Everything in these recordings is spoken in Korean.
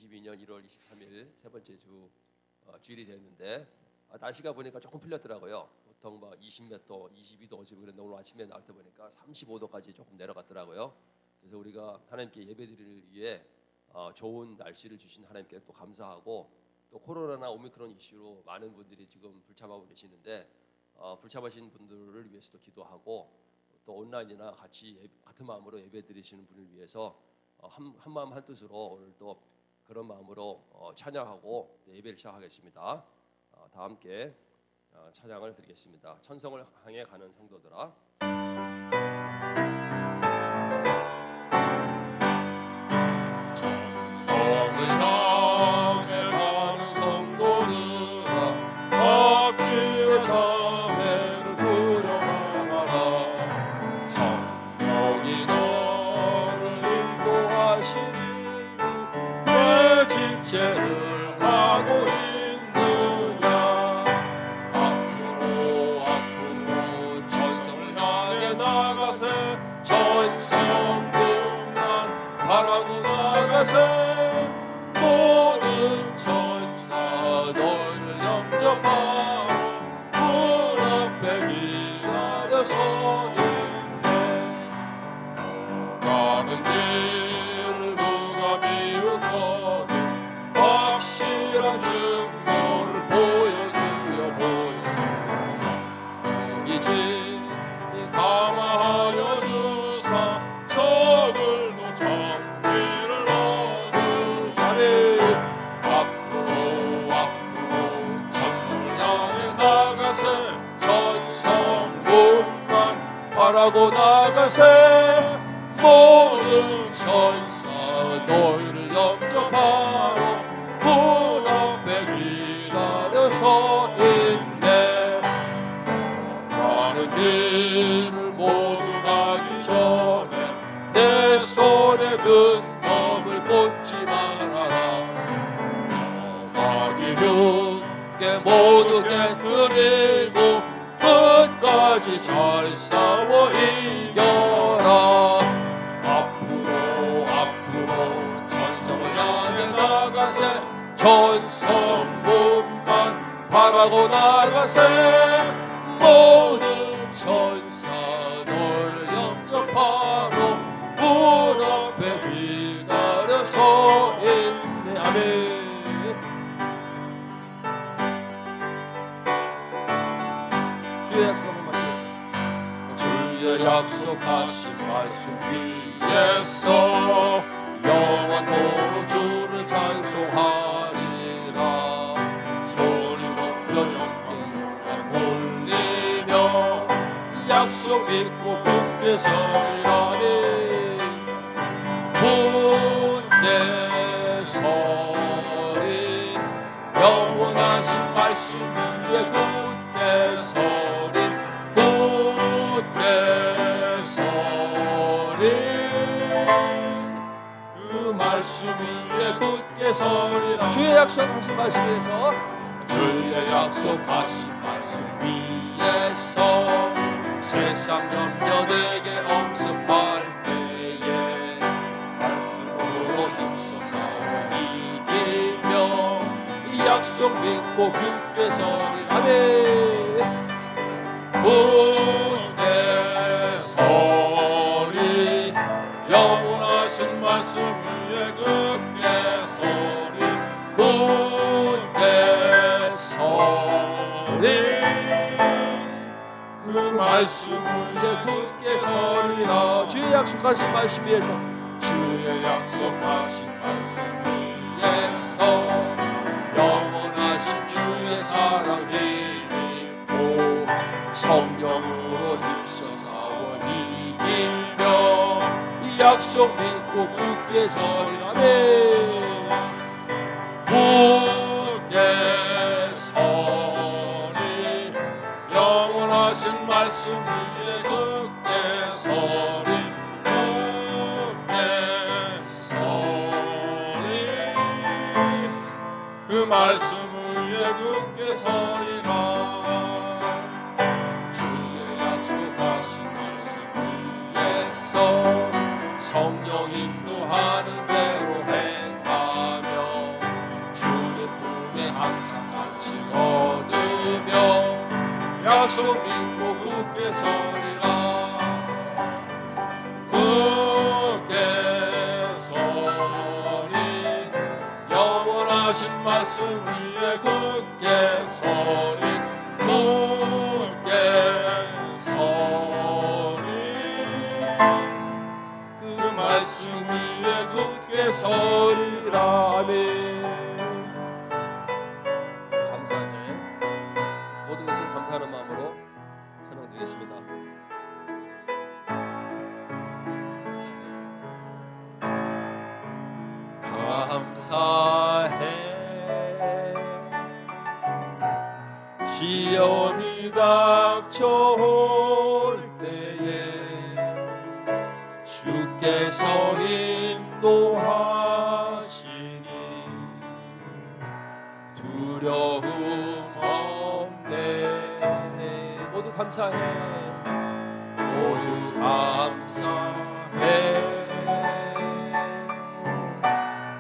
2022년 1월 23일 세 번째 주일이 됐는데 날씨가 보니까 조금 풀렸더라고요. 보통 막 20몇 도, 22도 어제 그랬는데 오늘 아침에 나올 때 보니까 35도까지 조금 내려갔더라고요. 그래서 우리가 하나님께 예배드리를 위해 좋은 날씨를 주신 하나님께 또 감사하고, 또 코로나나 오미크론 이슈로 많은 분들이 지금 불참하고 계시는데 불참하신 분들을 위해서도 기도하고, 또 온라인이나 같은 마음으로 예배드리시는 분을 위해서 한 마음 한 뜻으로 오늘 또 그런 마음으로 찬양하고 예배를 시작하겠습니다. 다 함께 찬양을 드리겠습니다. 천성을 향해 가는 성도들아. 천성을 향해 가는 성도들아, 앞길에 자매를 부려나가라. 성령이 너를 인도하시니 내 직제를 하고 있느냐. 앞으로 천성을 향해 나가세. 천성뿐만 바라고 나가세. 모든 천사 너희를 영접하러 문 앞에 기다려 서 있네. 가는 길을 누가 미루거든 확실한 증거를 보여주려 성령이지 감화하여 주사 저들도 정의를 얻으리니. 앞으로 천성을 향해 나가세. 천성문만 바라고 나가세. 모든 천사 너희를 영접하러 문 앞에 기다려 서 있네. 가는 길을 모두 가기 전에 내 손에 든 검을 꽂지 말아라. 저마귀 흉게 모두 깨뜨리고 끝까지 잘 싸워 이겨라. 앞으로 천성을 향해 나가세. 천성문만 바라고 나가세. 모든 천사 너를 영접하러 문 앞에 기다려 서 있네. 아멘. 주의 약속한 말씀. 주의 약속하신 말씀 위에서 영원토록 주를 찬송하리라. 소리 높여 주께 영광 돌리며 약속 믿고 굳게 서리라니. 굳게 서리 영원하신 말씀 위에 굳게 서리. 굳게 서리 그 말씀 위에 굳게 서리라. 주의 약속하신 말씀에서 주의 약속하신 말씀 위에서 세상 염려 내게 엄습할 때에 말씀으로 힘써 싸워 이기며 이 약속 믿고 굳게 서리라. 아멘. 굳게 서리 영원하신 말씀 위에 굳게 서리. 굳게 서리 그 말씀 위에 굳게 서리라. 주의 약속하신 말씀 위에서 주의 약속하신 말씀 위에서 영원하신 주의 사랑 힘입고 성령으로 힘써 싸워 이기며 이 약속 믿고 굳게 서리라. 아멘. 굳게 서리 영원하신 말씀 위에 굳게 서리. 굳게 서리 그 말씀 위에 굳게 서리라. 주의 약속하신 말씀 위에서 성령 인도하는 대로 행하며 말씀 믿고 굳게 서리라 굳게 서리 영원하신 말씀 위에 굳게 서리 굳게 서리 그 말씀 위에 굳게 서리라 아멘. 감사해. 모든 것을 감사하는 마음으로 찬양드리겠습니다. 감사해 시험이 닥쳐올 때에 주께서 인도하시니 두려움 없네 모두 감사해. 모두 감사해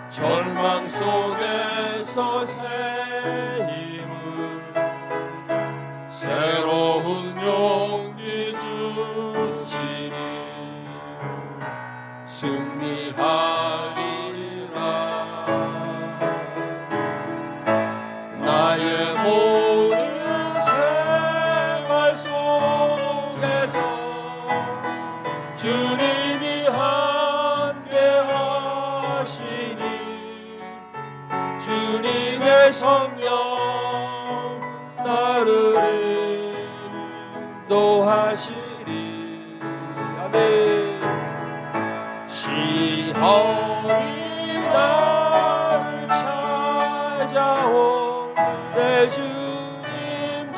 절망 속에서 새 힘을 새로운 용기 주시니 승리하리라 나의 모든 생활 속에서 주님이 함께 하시니 주님의 성령 나를 인도하시리 아멘. 시험이 나를 찾아온 내 주님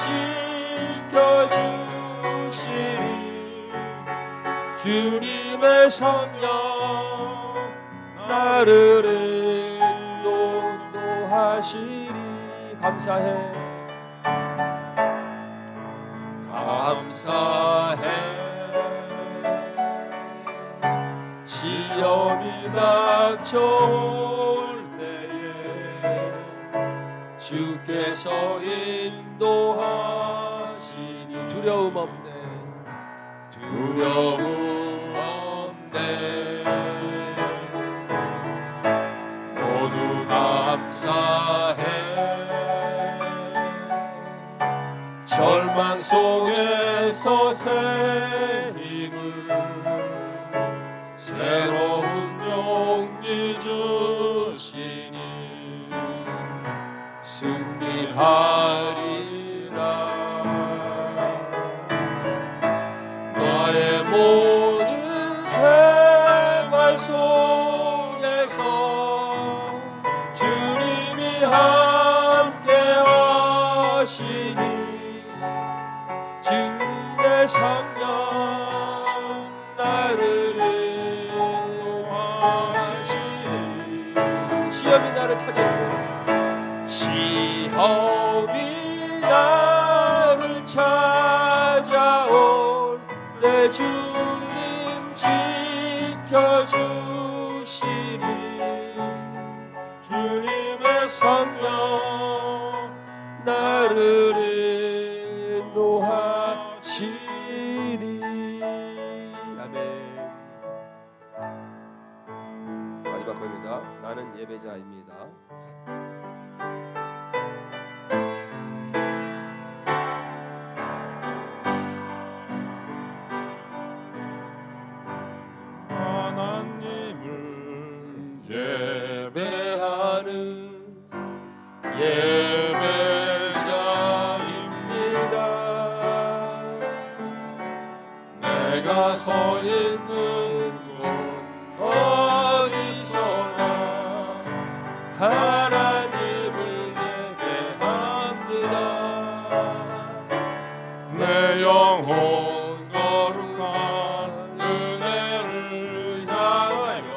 지켜주시리 주님의 성령 나를 인도하시리 감사해 감사해 시험이 닥쳐올 때에 주께서 인도하시니 두려움 없네 두려움 없네 모두 감사해 절망 속에서 새 힘을 새로운 용기 주시니 승리하리라 나의 모든 생활 속에서 주님이 함께 하시니 주님의 성령 나를 인도하시니 시험이 나를 찾아오고 시험이 나를 찾아올 때 주님 지켜주시니 주님의 성령 나를 인도하시니 아멘. 마지막 곡입니다. 나는 예배자입니다. 하나님을 예배하는 예배자입니다. 내가 서 있는 곳 어디서나 하나님을 예배합니다. 내 영혼 거룩한 은혜를 향하여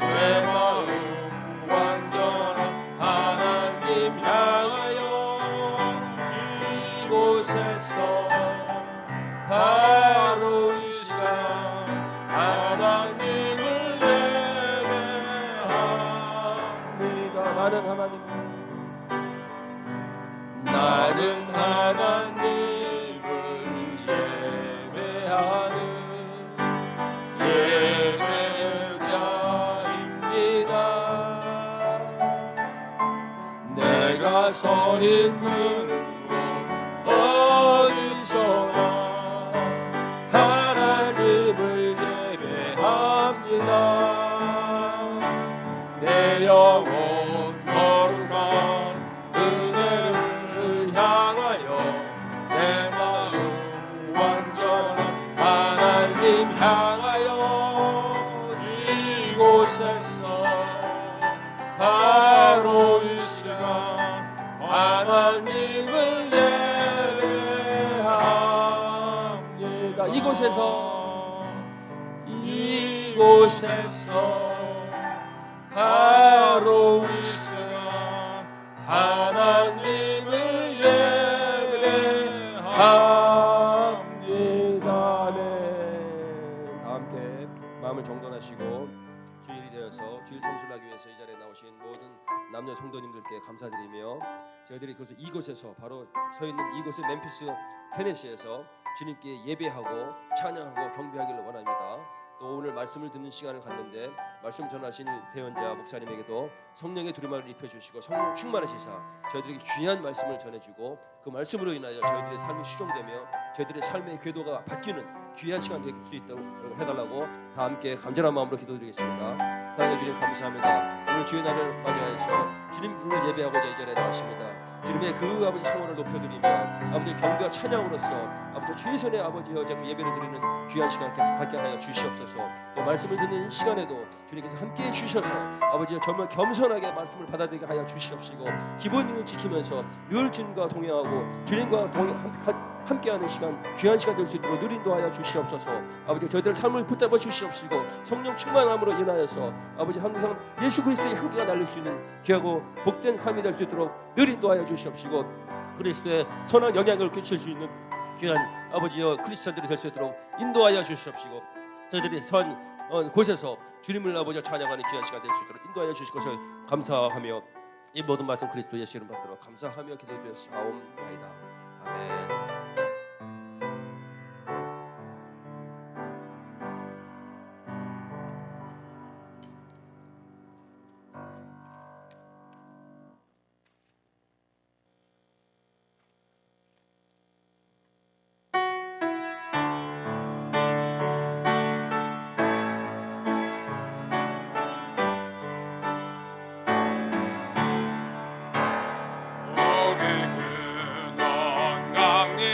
내 마음 완전한 하나님 향하여 이곳에서 바로 이 시간 하나님을 예배합니다. 나는 하나님을 나는 하나님을 서 있는 곳 어디서나 하나님을 예배합니다. 내 영혼 거룩한 은혜를 향하여 내 마음 완전한 하나님 향하여 이곳에서 바로 이 시간 하나님을 예배합니다. 이곳에서 바로 이 시간 하나님을 예배합니다. 네. 다 함께 마음을 정돈하시고 주일이 되어서 주일 성수를 하기 위해서 이 자리에 나오신 모든 남녀 성도님들께 감사드리며 저희들이 이곳에서 바로 서 있는 이곳의 멤피스 테네시에서 주님께 예배하고 찬양하고 경배하기를 원합니다. 또 오늘 말씀을 듣는 시간을 갖는데 말씀 전하신 대언자 목사님에게도 성령의 두루마리를 입혀주시고 성령 충만하시사 저희들에게 귀한 말씀을 전해주고 그 말씀으로 인하여 저희들의 삶이 수종되며 저희들의 삶의 궤도가 바뀌는 귀한 시간 될 수 있도록 해달라고 다 함께 간절한 마음으로 기도드리겠습니다. 사랑해 주님 감사합니다. 오늘 주의 날을 맞이하여서 주님을 예배하고자 이 자리에 나왔습니다. 주님의 그 아버지 성원을 높여드리며 아버지 경배와 찬양으로서 아버지 최선의 아버지 여자를 예배를 드리는 귀한 시간 갖게 하여 주시옵소서. 또 말씀을 듣는 이 시간에도 주님께서 함께해 주셔서 아버지 정말 겸손하게 말씀을 받아들이게 하여 주시옵시고 기본을 지키면서 늘 주님과 동행하고 주님과 함께하는 시간 귀한 시간 될 수 있도록 늘 인도하여 주시옵소서. 아버지 저희들의 삶을 붙잡아 주시옵시고 성령 충만함으로 인하여서 아버지 항상 예수 그리스도의 향기가 날릴 수 있는 귀하고 복된 삶이 될 수 있도록 늘 인도하여 주시옵시고 그리스도의 선한 영향을 끼칠 수 있는 귀한 아버지여 크리스찬들이 될 수 있도록 인도하여 주시옵시고 저희들이 선 곳에서 주님을 아버지 찬양하는 귀한 시간 될 수 있도록 인도하여 주실 것을 감사하며 이 모든 말씀 그리스도 예수 이름 받들어 감사하며 기도드렸사옵나이다. 아멘. 강이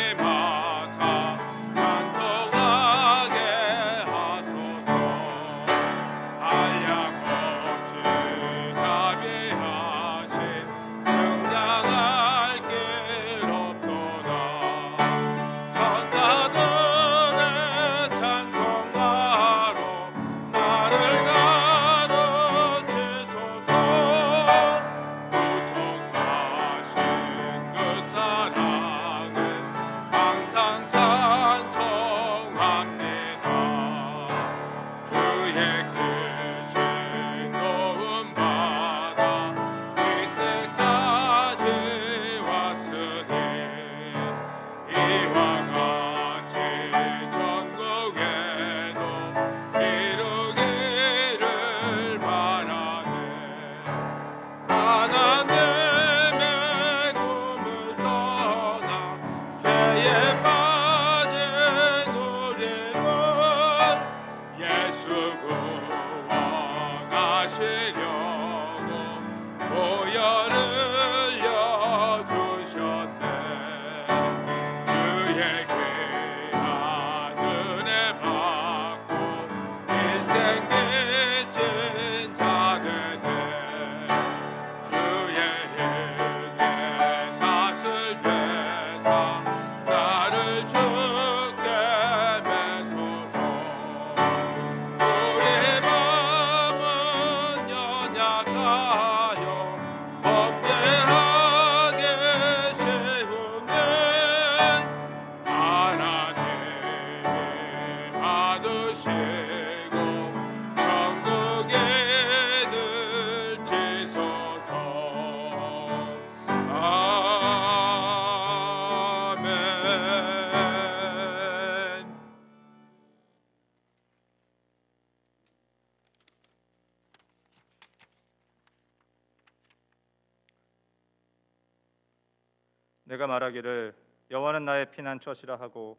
내가 말하기를 여호와는 나의 피난처시라 하고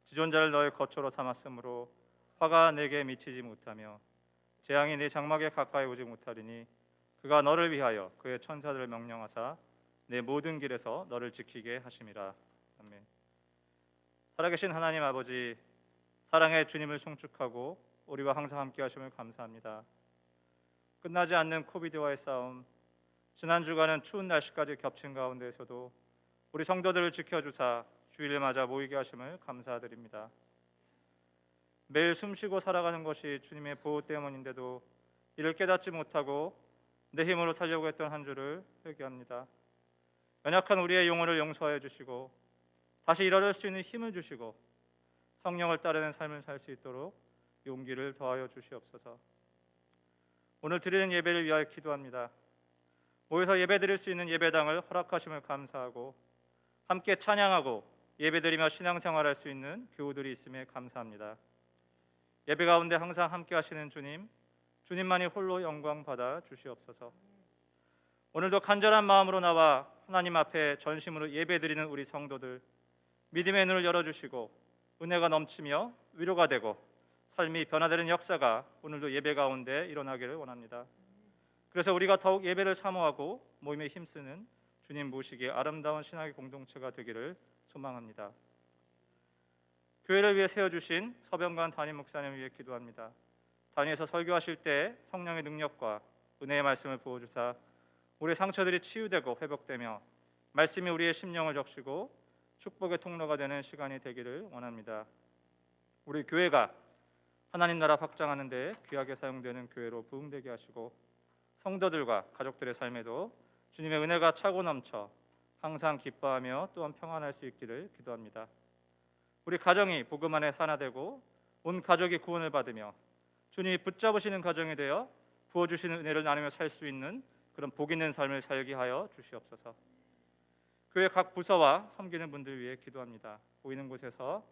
지존자를 너의 거처로 삼았으므로 화가 내게 미치지 못하며 재앙이 네 장막에 가까이 오지 못하리니 그가 너를 위하여 그의 천사들을 명령하사 내 모든 길에서 너를 지키게 하심이라. 아멘. 살아계신 하나님 아버지, 사랑의 주님을 송축하고 우리와 항상 함께 하심을 감사합니다. 끝나지 않는 코비드와의 싸움, 지난 주간은 추운 날씨까지 겹친 가운데에서도 우리 성도들을 지켜주사 주일을 맞아 모이게 하심을 감사드립니다. 매일 숨쉬고 살아가는 것이 주님의 보호 때문인데도 이를 깨닫지 못하고 내 힘으로 살려고 했던 한 주를 회개합니다. 연약한 우리의 영혼을 용서하여 주시고 다시 일어날 수 있는 힘을 주시고 성령을 따르는 삶을 살 수 있도록 용기를 더하여 주시옵소서. 오늘 드리는 예배를 위하여 기도합니다. 모여서 예배드릴 수 있는 예배당을 허락하심을 감사하고 함께 찬양하고 예배드리며 신앙생활할 수 있는 교우들이 있음에 감사합니다. 예배 가운데 항상 함께 하시는 주님, 주님만이 홀로 영광 받아 주시옵소서. 오늘도 간절한 마음으로 나와 하나님 앞에 전심으로 예배드리는 우리 성도들, 믿음의 눈을 열어주시고 은혜가 넘치며 위로가 되고 삶이 변화되는 역사가 오늘도 예배 가운데 일어나기를 원합니다. 그래서 우리가 더욱 예배를 사모하고 모임에 힘쓰는 주님 모시기에 아름다운 신학의 공동체가 되기를 소망합니다. 교회를 위해 세워주신 서병관 담임 목사님을 위해 기도합니다. 단위에서 설교하실 때 성령의 능력과 은혜의 말씀을 부어주사 우리의 상처들이 치유되고 회복되며 말씀이 우리의 심령을 적시고 축복의 통로가 되는 시간이 되기를 원합니다. 우리 교회가 하나님 나라 확장하는 데 귀하게 사용되는 교회로 부흥되게 하시고 성도들과 가족들의 삶에도 주님의 은혜가 차고 넘쳐 항상 기뻐하며 또한 평안할 수 있기를 기도합니다. 우리 가정이 복음 안에 하나되고 온 가족이 구원을 받으며 주님이 붙잡으시는 가정이 되어 부어주시는 은혜를 나누며 살 수 있는 그런 복 있는 삶을 살게 하여 주시옵소서. 교회 각 부서와 섬기는 분들 위해 기도합니다. 보이는 곳에서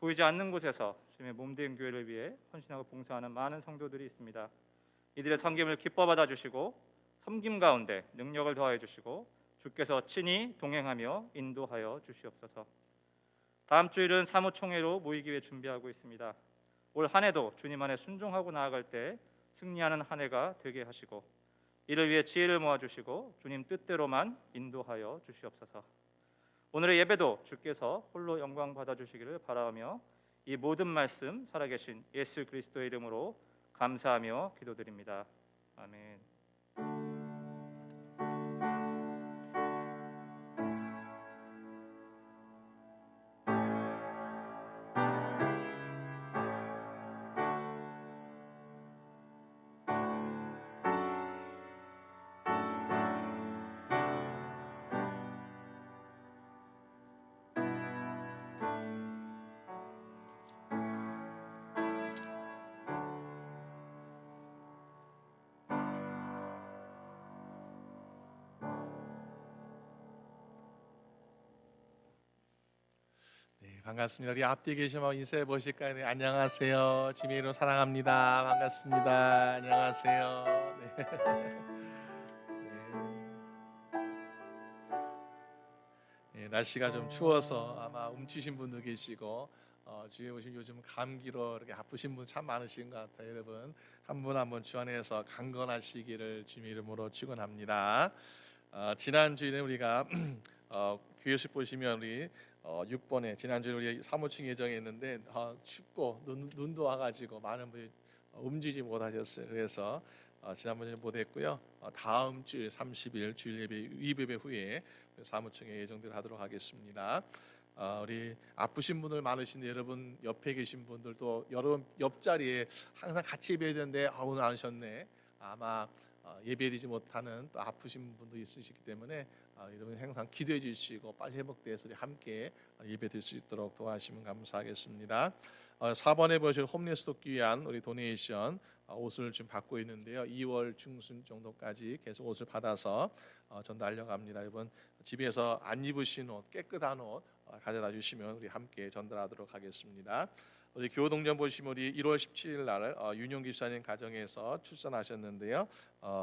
보이지 않는 곳에서 주님의 몸된 교회를 위해 헌신하고 봉사하는 많은 성도들이 있습니다. 이들의 섬김을 기뻐 받아주시고 섬김 가운데 능력을 더하여 주시고 주께서 친히 동행하며 인도하여 주시옵소서. 다음 주일은 사무총회로 모이기 위해 준비하고 있습니다. 올 한 해도 주님 안에 순종하고 나아갈 때 승리하는 한 해가 되게 하시고 이를 위해 지혜를 모아주시고 주님 뜻대로만 인도하여 주시옵소서. 오늘의 예배도 주께서 홀로 영광 받아주시기를 바라며 이 모든 말씀 살아계신 예수 그리스도의 이름으로 감사하며 기도드립니다. 아멘. 반갑습니다. 우리 앞뒤에 계시면 인사해 보실까요? 네, 안녕하세요. 주님의 이름 사랑합니다. 반갑습니다. 안녕하세요. 네. 네, 날씨가 좀 추워서 아마 움치신 분도 계시고 주위에 보시면 요즘 감기로 이렇게 아프신 분 참 많으신 것 같아요. 여러분 한 분 한 분 주 안에서 강건하시기를 주님의 이름으로 축원합니다. 지난 주일에 우리가 교회식 보시면 우리 6번에 지난주에 우리 사무총 예정했는데 춥고 눈도 와가지고 많은 분이 움직이지 못하셨어요. 그래서 지난번에 못했고요. 다음 주일 30일 주일 예배 후에 사무총회 예정대로 하도록 하겠습니다. 우리 아프신 분들 많으신데 여러분 옆에 계신 분들도 여러분 옆자리에 항상 같이 예배해야 되는데 오늘 안 오셨네. 아마 예배드리지 못하는 또 아프신 분도 있으시기 때문에 여러분 항상 기도해 주시고 빨리 회복돼서 함께 예배드릴 수 있도록 도와주시면 감사하겠습니다. 4번에 보실 홈리스 돕기 위한 우리 도네이션 옷을 지금 받고 있는데요. 2월 중순 정도까지 계속 옷을 받아서 전달하려고 합니다. 여러분 집에서 안 입으신 옷, 깨끗한 옷 가져다 주시면 우리 함께 전달하도록 하겠습니다. 우리 교동전 보시면 우리 1월 17일 날 윤용 기사님 가정에서 출산하셨는데요.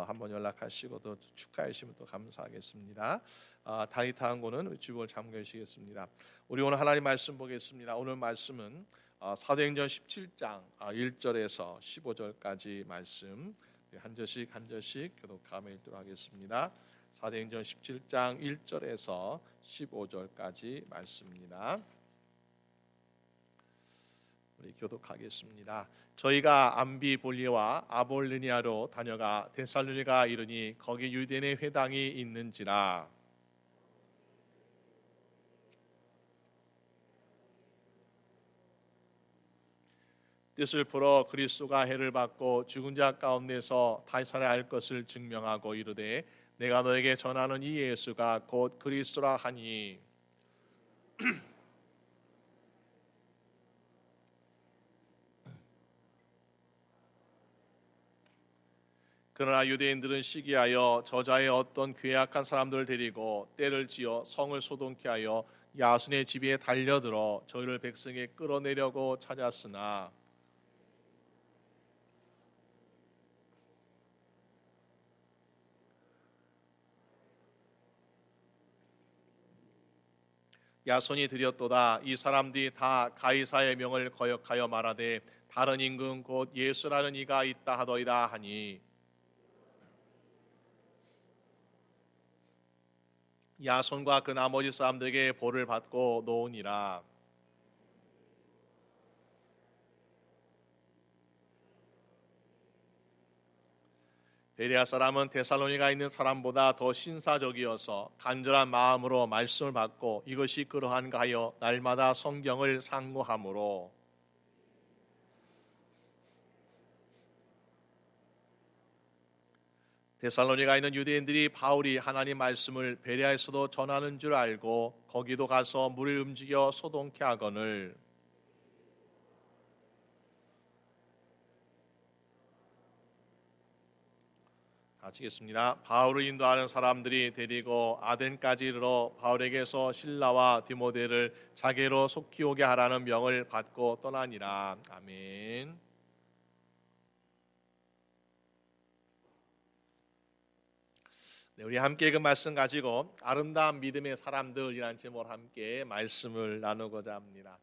한번 연락하시고 또 축하해 주시면 또 감사하겠습니다. 다니타 항고는 주복을 잠겨주시겠습니다. 우리 오늘 하나님 말씀 보겠습니다. 오늘 말씀은 사도행전 17장 1절에서 15절까지 말씀 한 절씩 한 절씩 교독하며 읽도록 하겠습니다. 사도행전 17장 1절에서 15절까지 말씀입니다. 우리 교독하겠습니다. 저희가 암비볼리와 아볼리니아로 다녀가 데살로니가 이르니 거기 유대인의 회당이 있는지라. 뜻을 풀어 그리스도가 해를 받고 죽은 자 가운데서 다시 살아날 것을 증명하고 이르되 내가 너에게 전하는 이 예수가 곧 그리스도라 하니 그러나 유대인들은 시기하여 저자의 어떤 괴악한 사람들을 데리고 때를 지어 성을 소동케 하여 야손의 집에 달려들어 저희를 백성에 끌어내려고 찾았으나 야손이 드렸도다. 이 사람들이 다 가이사의 명을 거역하여 말하되 다른 임금 곧 예수라는 이가 있다 하더이다 하니 야손과 그 나머지 사람들에게 벌을 받고 놓으니라. 베레아 사람은 데살로니가 있는 사람보다 더 신사적이어서 간절한 마음으로 말씀을 받고 이것이 그러한가 하여 날마다 성경을 상고하므로 데살로니가 있는 유대인들이 바울이 하나님 말씀을 베레아에서도 전하는 줄 알고 거기도 가서 물을 움직여 소동케 하거늘 마치겠습니다. 바울을 인도하는 사람들이 데리고 아덴까지 이르러 바울에게서 실라와 디모데를 자기로 속히 오게 하라는 명을 받고 떠나니라. 아멘. 네, 우리 함께 그 말씀 가지고 아름다운 믿음의 사람들이라는 제목으로 함께 말씀을 나누고자 합니다.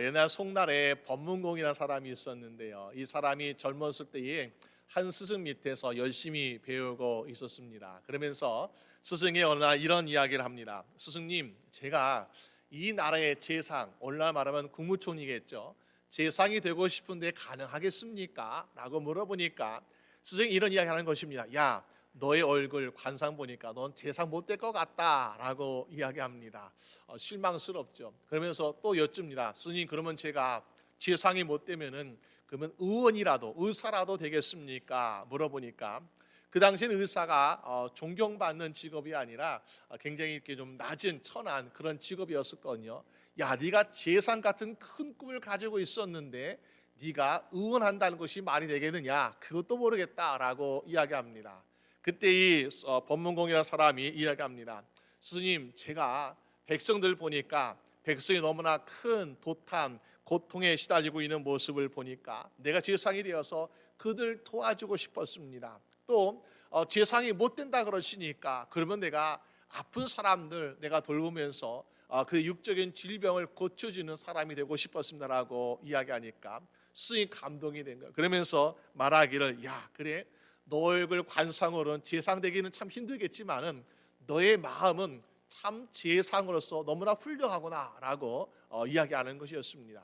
옛날 송날에 법문공이라는 사람이 있었는데요. 이 사람이 젊었을 때에 한 스승 밑에서 열심히 배우고 있었습니다. 그러면서 스승이 어느 날 이런 이야기를 합니다. 스승님, 제가 이 나라의 재상, 오늘날 말하면 국무총리겠죠. 재상이 되고 싶은데 가능하겠습니까? 라고 물어보니까 스승이 이런 이야기하는 것입니다. 야, 너의 얼굴 관상 보니까 넌 재상 못 될 것 같다 라고 이야기합니다. 실망스럽죠. 그러면서 또 여쭙니다. 스님, 그러면 제가 재상이 못 되면은 그러면 의원이라도 의사라도 되겠습니까? 물어보니까 그 당시에는 의사가 존경받는 직업이 아니라 굉장히 이렇게 좀 낮은 천한 그런 직업이었었거든요. 야, 네가 재상 같은 큰 꿈을 가지고 있었는데 네가 의원한다는 것이 말이 되겠느냐? 그것도 모르겠다라고 이야기합니다. 그때 이 법문공이라는 사람이 이야기합니다. 스님, 제가 백성들 보니까 백성이 너무나 큰 도탄 고통에 시달리고 있는 모습을 보니까 내가 재상이 되어서 그들 도와주고 싶었습니다. 또 재상이 못 된다 그러시니까 그러면 내가 아픈 사람들 내가 돌보면서 그 육적인 질병을 고쳐주는 사람이 되고 싶었습니다라고 이야기하니까 스승이 감동이 된 거예요. 그러면서 말하기를, 야, 그래, 너 얼굴 관상으로는 재상 되기는 참 힘들겠지만은 너의 마음은 참 재상으로서 너무나 훌륭하구나라고 이야기하는 것이었습니다.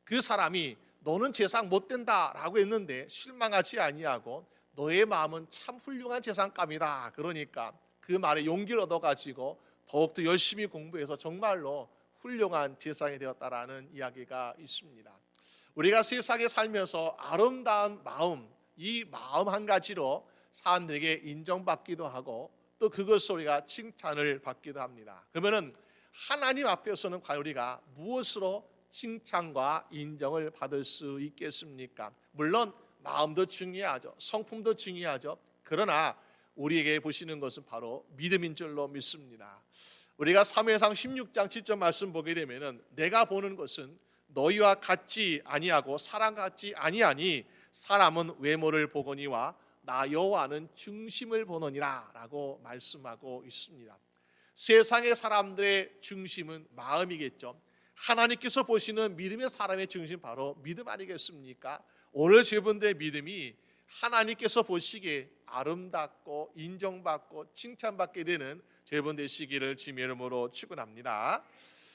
그 사람이 너는 재상 못 된다라고 했는데 실망하지 아니하고 너의 마음은 참 훌륭한 재상감이다. 그러니까 그 말에 용기를 얻어가지고 더욱더 열심히 공부해서 정말로 훌륭한 재상이 되었다라는 이야기가 있습니다. 우리가 세상에 살면서 아름다운 마음, 이 마음 한 가지로 사람들에게 인정받기도 하고 또 그것을 우리가 칭찬을 받기도 합니다. 그러면은 하나님 앞에서는 과연 우리가 무엇으로 칭찬과 인정을 받을 수 있겠습니까? 물론 마음도 중요하죠. 성품도 중요하죠. 그러나 우리에게 보시는 것은 바로 믿음인 줄로 믿습니다. 우리가 사무엘상 16장 7절 말씀 보게 되면은 내가 보는 것은 너희와 같지 아니하고 사람 같지 아니하니 사람은 외모를 보거니와 나 여호와는 중심을 보느니라 라고 말씀하고 있습니다. 세상의 사람들의 중심은 마음이겠죠. 하나님께서 보시는 믿음의 사람의 중심 바로 믿음 아니겠습니까? 오늘 여러분들의 믿음이 하나님께서 보시기에 아름답고 인정받고 칭찬받게 되는 여러분 되시기를 주님의 이름으로 축원합니다.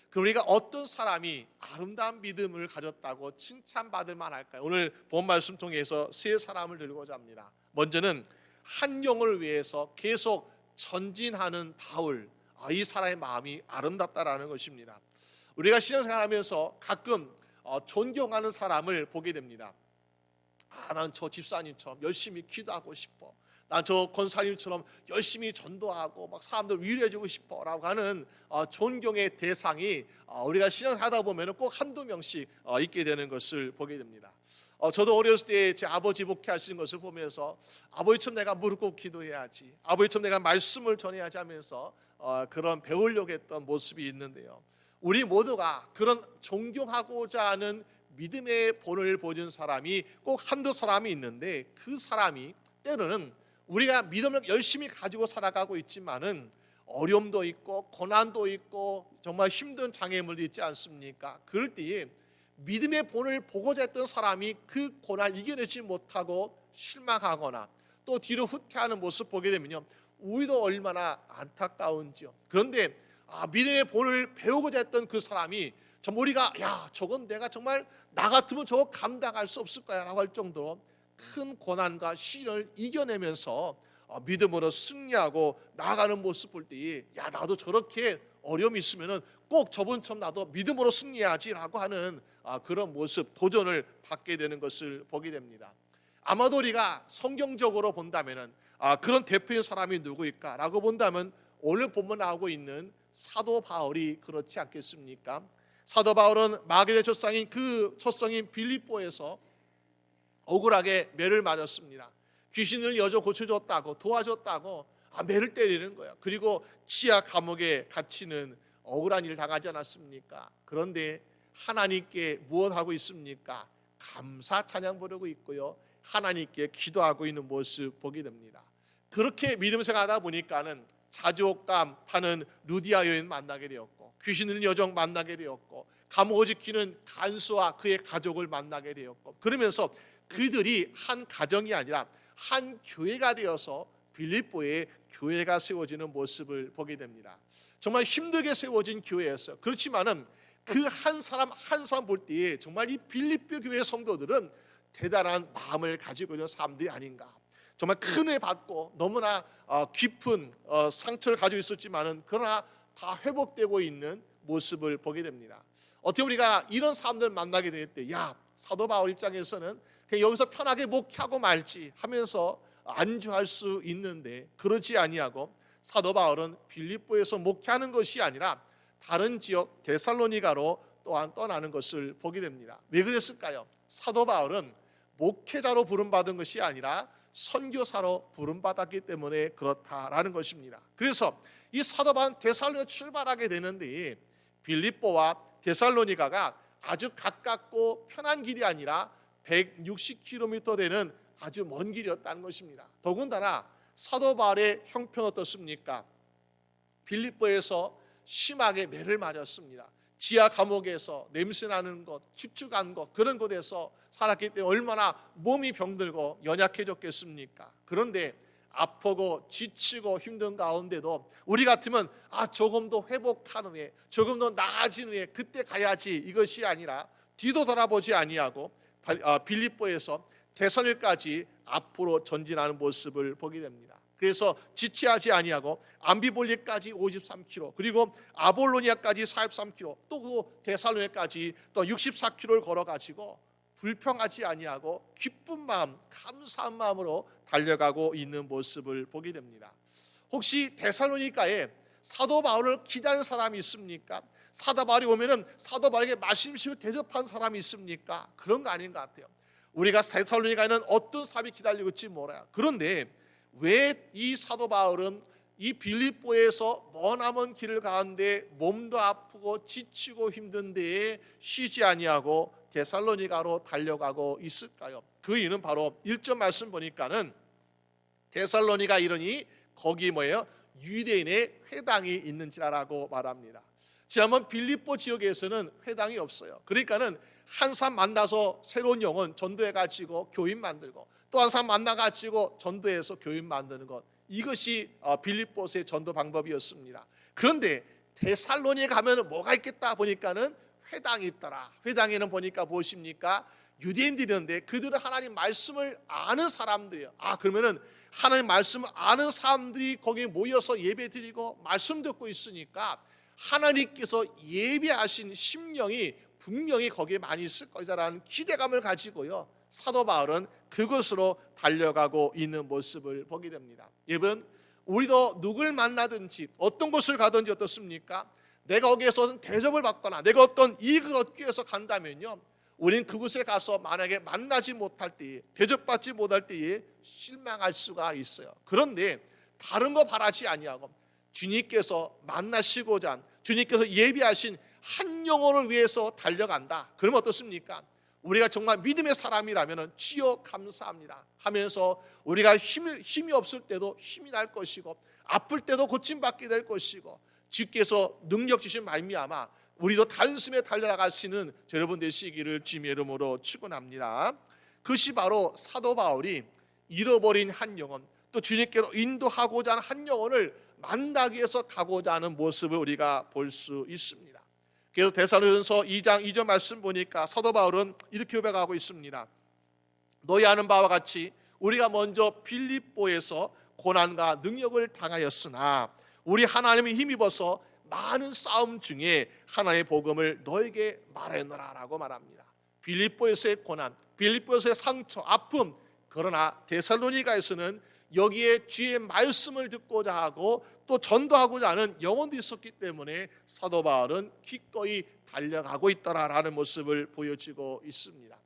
그럼 우리가 어떤 사람이 아름다운 믿음을 가졌다고 칭찬받을 만할까요? 오늘 본 말씀 통해서 세 사람을 들고자 합니다. 먼저는 한 영을 위해서 계속 전진하는 바울, 이 사람의 마음이 아름답다라는 것입니다. 우리가 신앙생활하면서 가끔 존경하는 사람을 보게 됩니다. 난 저 집사님처럼 열심히 기도하고 싶어. 난 저 권사님처럼 열심히 전도하고 막 사람들 위로해주고 싶어라고 하는 존경의 대상이 우리가 신앙하다 보면 꼭 한두 명씩 있게 되는 것을 보게 됩니다. 저도 어렸을 때 제 아버지 목회하시는 것을 보면서 아버지처럼 내가 무릎 꿇고 기도해야지, 아버지처럼 내가 말씀을 전해야지 하면서 그런 배우려고 했던 모습이 있는데요. 우리 모두가 그런 존경하고자 하는 믿음의 본을 보여준 사람이 꼭 한두 사람이 있는데, 그 사람이 때로는 우리가 믿음을 열심히 가지고 살아가고 있지만은 어려움도 있고 고난도 있고 정말 힘든 장애물도 있지 않습니까? 그럴 때에 믿음의 본을 보고자 했던 사람이 그 고난을 이겨내지 못하고 실망하거나 또 뒤로 후퇴하는 모습 보게 되면요, 우리도 얼마나 안타까운지요. 그런데 믿음의 본을 배우고자 했던 그 사람이 정말 우리가 저건 내가 정말 나 같으면 저거 감당할 수 없을 거야 라고 할 정도로 큰 고난과 시련을 이겨내면서 믿음으로 승리하고 나아가는 모습 볼 때에 나도 저렇게 어려움이 있으면 꼭 저분처럼 나도 믿음으로 승리해야지 라고 하는 그런 모습, 도전을 받게 되는 것을 보게 됩니다. 아마도 우리가 성경적으로 본다면 그런 대표의 사람이 누구일까 라고 본다면 오늘 본문 나오고 있는 사도 바울이 그렇지 않겠습니까? 사도 바울은 마게도냐 초상인 그 초성인 빌립보에서 억울하게 매를 맞았습니다. 귀신을 여져 고쳐줬다고 도와줬다고 매를 때리는 거예요. 그리고 지하 감옥에 갇히는 억울한 일을 당하지 않았습니까? 그런데 하나님께 무엇하고 있습니까? 감사 찬양 부르고 있고요, 하나님께 기도하고 있는 모습 보게 됩니다. 그렇게 믿음 생활하다 보니까는 자족감 파는 루디아 여인 만나게 되었고, 귀신을 여정 만나게 되었고, 감옥을 지키는 간수와 그의 가족을 만나게 되었고, 그러면서 그들이 한 가정이 아니라 한 교회가 되어서 빌립보에 교회가 세워지는 모습을 보게 됩니다. 정말 힘들게 세워진 교회였어요. 그렇지만은 그 한 사람 한 사람 볼 때에 정말 이 빌립보 교회 성도들은 대단한 마음을 가지고 있는 사람들이 아닌가. 정말 큰 은혜 받고 너무나 깊은 상처를 가지고 있었지만은 그러나 다 회복되고 있는 모습을 보게 됩니다. 어떻게 우리가 이런 사람들 만나게 될 때 사도 바울 입장에서는 그냥 여기서 편하게 목회하고 말지 하면서 안주할 수 있는데, 그렇지 아니하고 사도 바울은 빌립보에서 목회하는 것이 아니라 다른 지역 데살로니가로 또한 떠나는 것을 보게 됩니다. 왜 그랬을까요? 사도 바울은 목회자로 부름받은 것이 아니라 선교사로 부름받았기 때문에 그렇다라는 것입니다. 그래서 이 사도 바울은 데살로니가 출발하게 되는데, 빌립보와 데살로니가가 아주 가깝고 편한 길이 아니라 160km 되는 아주 먼 길이었다는 것입니다. 더군다나 사도 바울의 형편 어떻습니까? 빌립보에서 심하게 매를 맞았습니다. 지하 감옥에서 냄새나는 것, 축축한 것, 그런 곳에서 살았기 때문에 얼마나 몸이 병들고 연약해졌겠습니까? 그런데 아프고 지치고 힘든 가운데도 우리 같으면 조금 더 회복한 후에, 조금 더 나아진 후에 그때 가야지, 이것이 아니라 뒤도 돌아보지 아니하고 빌립보에서 데살로니가까지 앞으로 전진하는 모습을 보게 됩니다. 그래서 지체하지 아니하고 암비볼리까지 53km, 그리고 아볼로니아까지 43km, 또 데살로니가까지 또 64km를 걸어가지고 불평하지 아니하고 기쁜 마음, 감사한 마음으로 달려가고 있는 모습을 보게 됩니다. 혹시 데살로니가에 사도 바울을 기다리는 사람이 있습니까? 사도 바울이 오면은 사도 바울에게 말씀식을 대접한 사람이 있습니까? 그런 거 아닌 것 같아요. 우리가 데살로니가에는 어떤 사람이 기다리고 있지 몰라요. 그런데 왜 이 사도 바울은 이 빌립보에서 머나먼 길을 가는데 몸도 아프고 지치고 힘든 데에 쉬지 아니하고 데살로니가로 달려가고 있을까요? 그 이유는 바로 1절 말씀 보니까는 데살로니가 이르니 거기 뭐예요? 유대인의 회당이 있는지라라고 말합니다. 지난번 빌립보 지역에서는 회당이 없어요. 그러니까는 한 사람 만나서 새로운 영혼 전도해 가지고 교인 만들고 또 한 사람 만나 가지고 전도해서 교인 만드는 것, 이것이 빌립보서의 전도 방법이었습니다. 그런데 데살로니에 가면 뭐가 있겠다 보니까는 회당이 있더라. 회당에는 보니까 무엇입니까? 유대인들이 있는데 그들은 하나님 말씀을 아는 사람들이에요. 그러면은 하나님 말씀을 아는 사람들이 거기에 모여서 예배드리고 말씀 듣고 있으니까 하나님께서 예배하신 심령이 분명히 거기에 많이 있을 것이다라는 기대감을 가지고요, 사도 바울은 그곳으로 달려가고 있는 모습을 보게 됩니다. 여러분, 우리도 누굴 만나든지 어떤 곳을 가든지 어떻습니까? 내가 거기에서 대접을 받거나 내가 어떤 이익을 얻기 위해서 간다면요, 우리는 그곳에 가서 만약에 만나지 못할 때에, 대접받지 못할 때에 실망할 수가 있어요. 그런데 다른 거 바라지 아니하고 주님께서 만나시고자 한, 주님께서 예비하신 한 영혼을 위해서 달려간다. 그러면 어떻습니까? 우리가 정말 믿음의 사람이라면 주여 감사합니다 하면서 우리가 힘이 없을 때도 힘이 날 것이고 아플 때도 고침받게 될 것이고 주께서 능력 주신 말미암아 우리도 단숨에 달려나갈 수 있는 여러분 되시기를 주님의 이름으로 축원합니다. 그것이 바로 사도 바울이 잃어버린 한 영혼, 또 주님께로 인도하고자 하는 한 영혼을 만나기 위해서 가고자 하는 모습을 우리가 볼 수 있습니다. 그래서 데살로니가서 2장 2절 말씀 보니까 사도 바울은 이렇게 고백하고 있습니다. 너희 아는 바와 같이 우리가 먼저 빌립보에서 고난과 능력을 당하였으나 우리 하나님의 힘입어서 많은 싸움 중에 하나님의 복음을 너에게 말하노라 라고 말합니다. 빌립보에서의 고난, 빌립보에서의 상처, 아픔, 그러나 데살로니가에서는 여기에 주의 말씀을 듣고자 하고 또 전도하고자 하는 영혼도 있었기 때문에 사도 바울은 기꺼이 달려가고 있더라라는 모습을 보여주고 있습니다.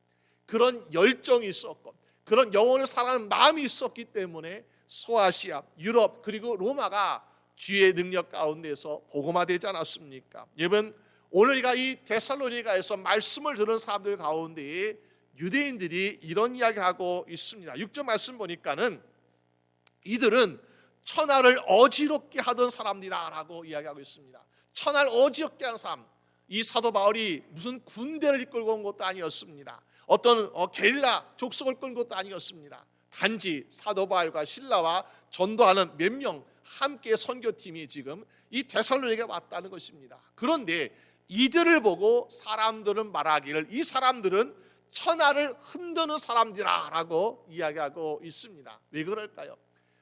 그런 열정이 있었고 그런 영혼을 사랑하는 마음이 있었기 때문에 소아시아, 유럽 그리고 로마가 주의 능력 가운데서 복음화되지 않았습니까? 여러분, 오늘 우리가 이 데살로니가에서 말씀을 들은 사람들 가운데에 유대인들이 이런 이야기를 하고 있습니다. 6절 말씀 보니까는 이들은 천하를 어지럽게 하던 사람들이라고 이야기하고 있습니다. 천하를 어지럽게 하는 사람, 이 사도 바울이 무슨 군대를 이끌고 온 것도 아니었습니다. 어떤 게릴라 족속을 끌고 온 것도 아니었습니다. 단지 사도 바울과 실라와 전도하는 몇 명 함께 선교팀이 지금 이 데살로니가에 왔다는 것입니다. 그런데 이들을 보고 사람들은 말하기를 이 사람들은 천하를 흔드는 사람들이라고 이야기하고 있습니다. 왜 그럴까요?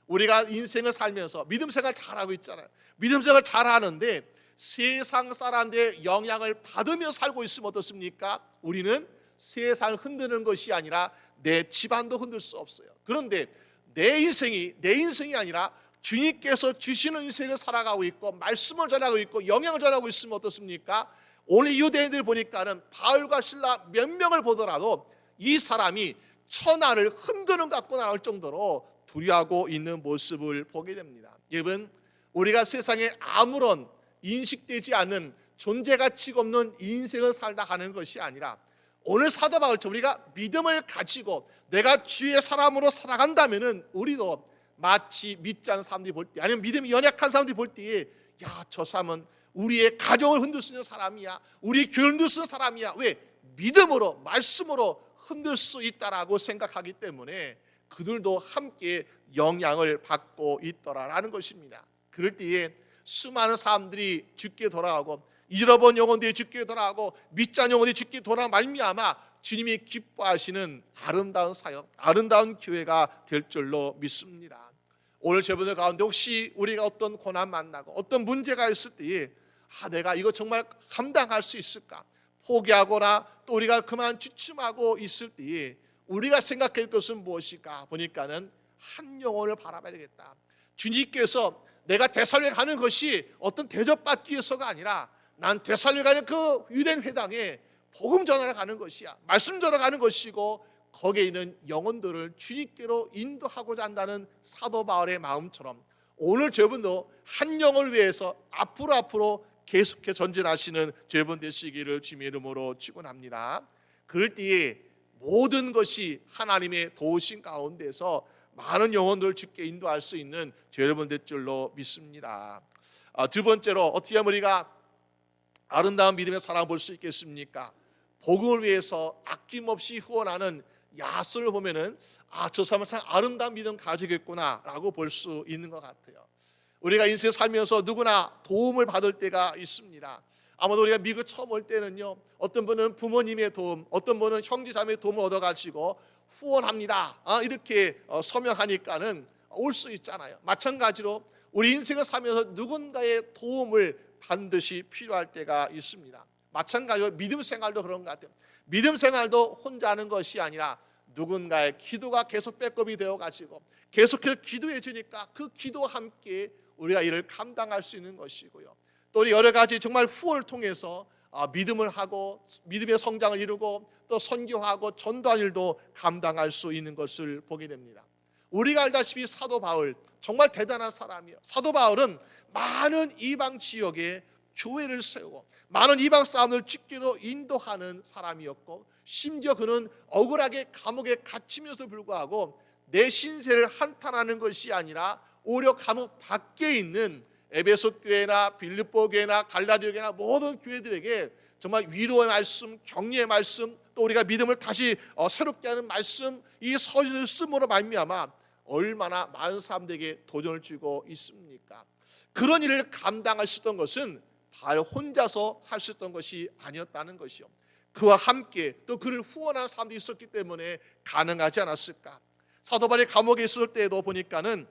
우리가 인생을 살면서 믿음 생활 잘하고 있잖아요. 믿음 생활 잘하는데 세상 사람들의 영향을 받으며 살고 있으면 어떻습니까? 우리는 세상을 흔드는 것이 아니라 내 집안도 흔들 수 없어요. 그런데 내 인생이 아니라 주님께서 주시는 인생을 살아가고 있고 말씀을 전하고 있고 영향을 전하고 있으면 어떻습니까? 오늘 유대인들 보니까는 바울과 실라 몇 명을 보더라도 이 사람이 천하를 흔드는 것 같고 나올 정도로 두려워하고 있는 모습을 보게 됩니다. 여러분, 우리가 세상에 아무런 인식되지 않는 존재 가치가 없는 인생을 살다 가는 것이 아니라 오늘 사도 바울처럼 우리가 믿음을 가지고 내가 주의 사람으로 살아간다면은 우리도 마치 믿지 않는 사람들이 볼 때 아니면 믿음이 연약한 사람들이 볼 때에 야, 저 사람은 우리의 가정을 흔들 수 있는 사람이야, 우리 교회를 흔들 수 있는 사람이야. 왜? 믿음으로 말씀으로 흔들 수 있다라고 생각하기 때문에 그들도 함께 영향을 받고 있더라라는 것입니다. 그럴 때에 수많은 사람들이 주께 돌아가고 잃어버린 영혼들이 주께 돌아가고 믿지 않는 영혼들이 주께 돌아가 말미암아 주님이 기뻐하시는 아름다운 사역, 아름다운 교회가 될 줄로 믿습니다. 오늘 저분들 가운데 혹시 우리가 어떤 고난 만나고 어떤 문제가 있을 때에 내가 이거 정말 감당할 수 있을까? 포기하거나 또 우리가 그만 주춤하고 있을 때에 우리가 생각할 것은 무엇일까? 보니까는 한 영혼을 바라봐야 되겠다. 주님께서 내가 데살로니가에 가는 것이 어떤 대접받기 위해서가 아니라 난 데살로니가에 가는 그 유대인 회당에 복음 전하러 가는 것이야. 말씀 전하러 가는 것이고 거기에 있는 영혼들을 주님께로 인도하고자 한다는 사도 바울의 마음처럼 오늘 저분도 한 영을 위해서 앞으로 계속해 전진하시는 저분 되시기를 주님의 이름으로 축원합니다. 그럴 때에 모든 것이 하나님의 도우심 가운데서 많은 영혼들을 주께 인도할 수 있는 여러분 될 줄로 믿습니다. 두 번째로 어떻게 하면 우리가 아름다운 믿음의 사랑을 볼 수 있겠습니까? 복음을 위해서 아낌없이 후원하는 야수를 보면은 저 사람은 참 아름다운 믿음 가지겠구나라고 볼 수 있는 것 같아요. 우리가 인생 살면서 누구나 도움을 받을 때가 있습니다. 아마도 우리가 미국 처음 올 때는요, 어떤 분은 부모님의 도움, 어떤 분은 형제자매의 도움을 얻어가지고 후원합니다 이렇게 서명하니까는 올 수 있잖아요. 마찬가지로 우리 인생을 살면서 누군가의 도움을 반드시 필요할 때가 있습니다. 마찬가지로 믿음 생활도 그런 것 같아요. 믿음 생활도 혼자 하는 것이 아니라 누군가의 기도가 계속 백업이 되어가지고 계속해서 기도해 주니까 그 기도와 함께 우리가 이를 감당할 수 있는 것이고요. 또 우리 여러 가지 정말 후원을 통해서 믿음을 하고 믿음의 성장을 이루고 또 선교하고 전도한 일도 감당할 수 있는 것을 보게 됩니다. 우리가 알다시피 사도 바울 정말 대단한 사람이에요. 사도 바울은 많은 이방 지역에 교회를 세우고 많은 이방 사람을 주께로 인도하는 사람이었고, 심지어 그는 억울하게 감옥에 갇히면서도 불구하고 내 신세를 한탄하는 것이 아니라 오히려 감옥 밖에 있는 에베소 교회나 빌립보 교회나 갈라디아 교회나 모든 교회들에게 정말 위로의 말씀, 격려의 말씀, 또 우리가 믿음을 다시 새롭게 하는 말씀, 이 서신을 쓰므로 말미암아 얼마나 많은 사람들에게 도전을 주고 있습니까? 그런 일을 감당할 수 있던 것은 바울 혼자서 할 수 있던 것이 아니었다는 것이요, 그와 함께 또 그를 후원한 사람들이 있었기 때문에 가능하지 않았을까? 사도 바울이 감옥에 있을 때에도 보니까는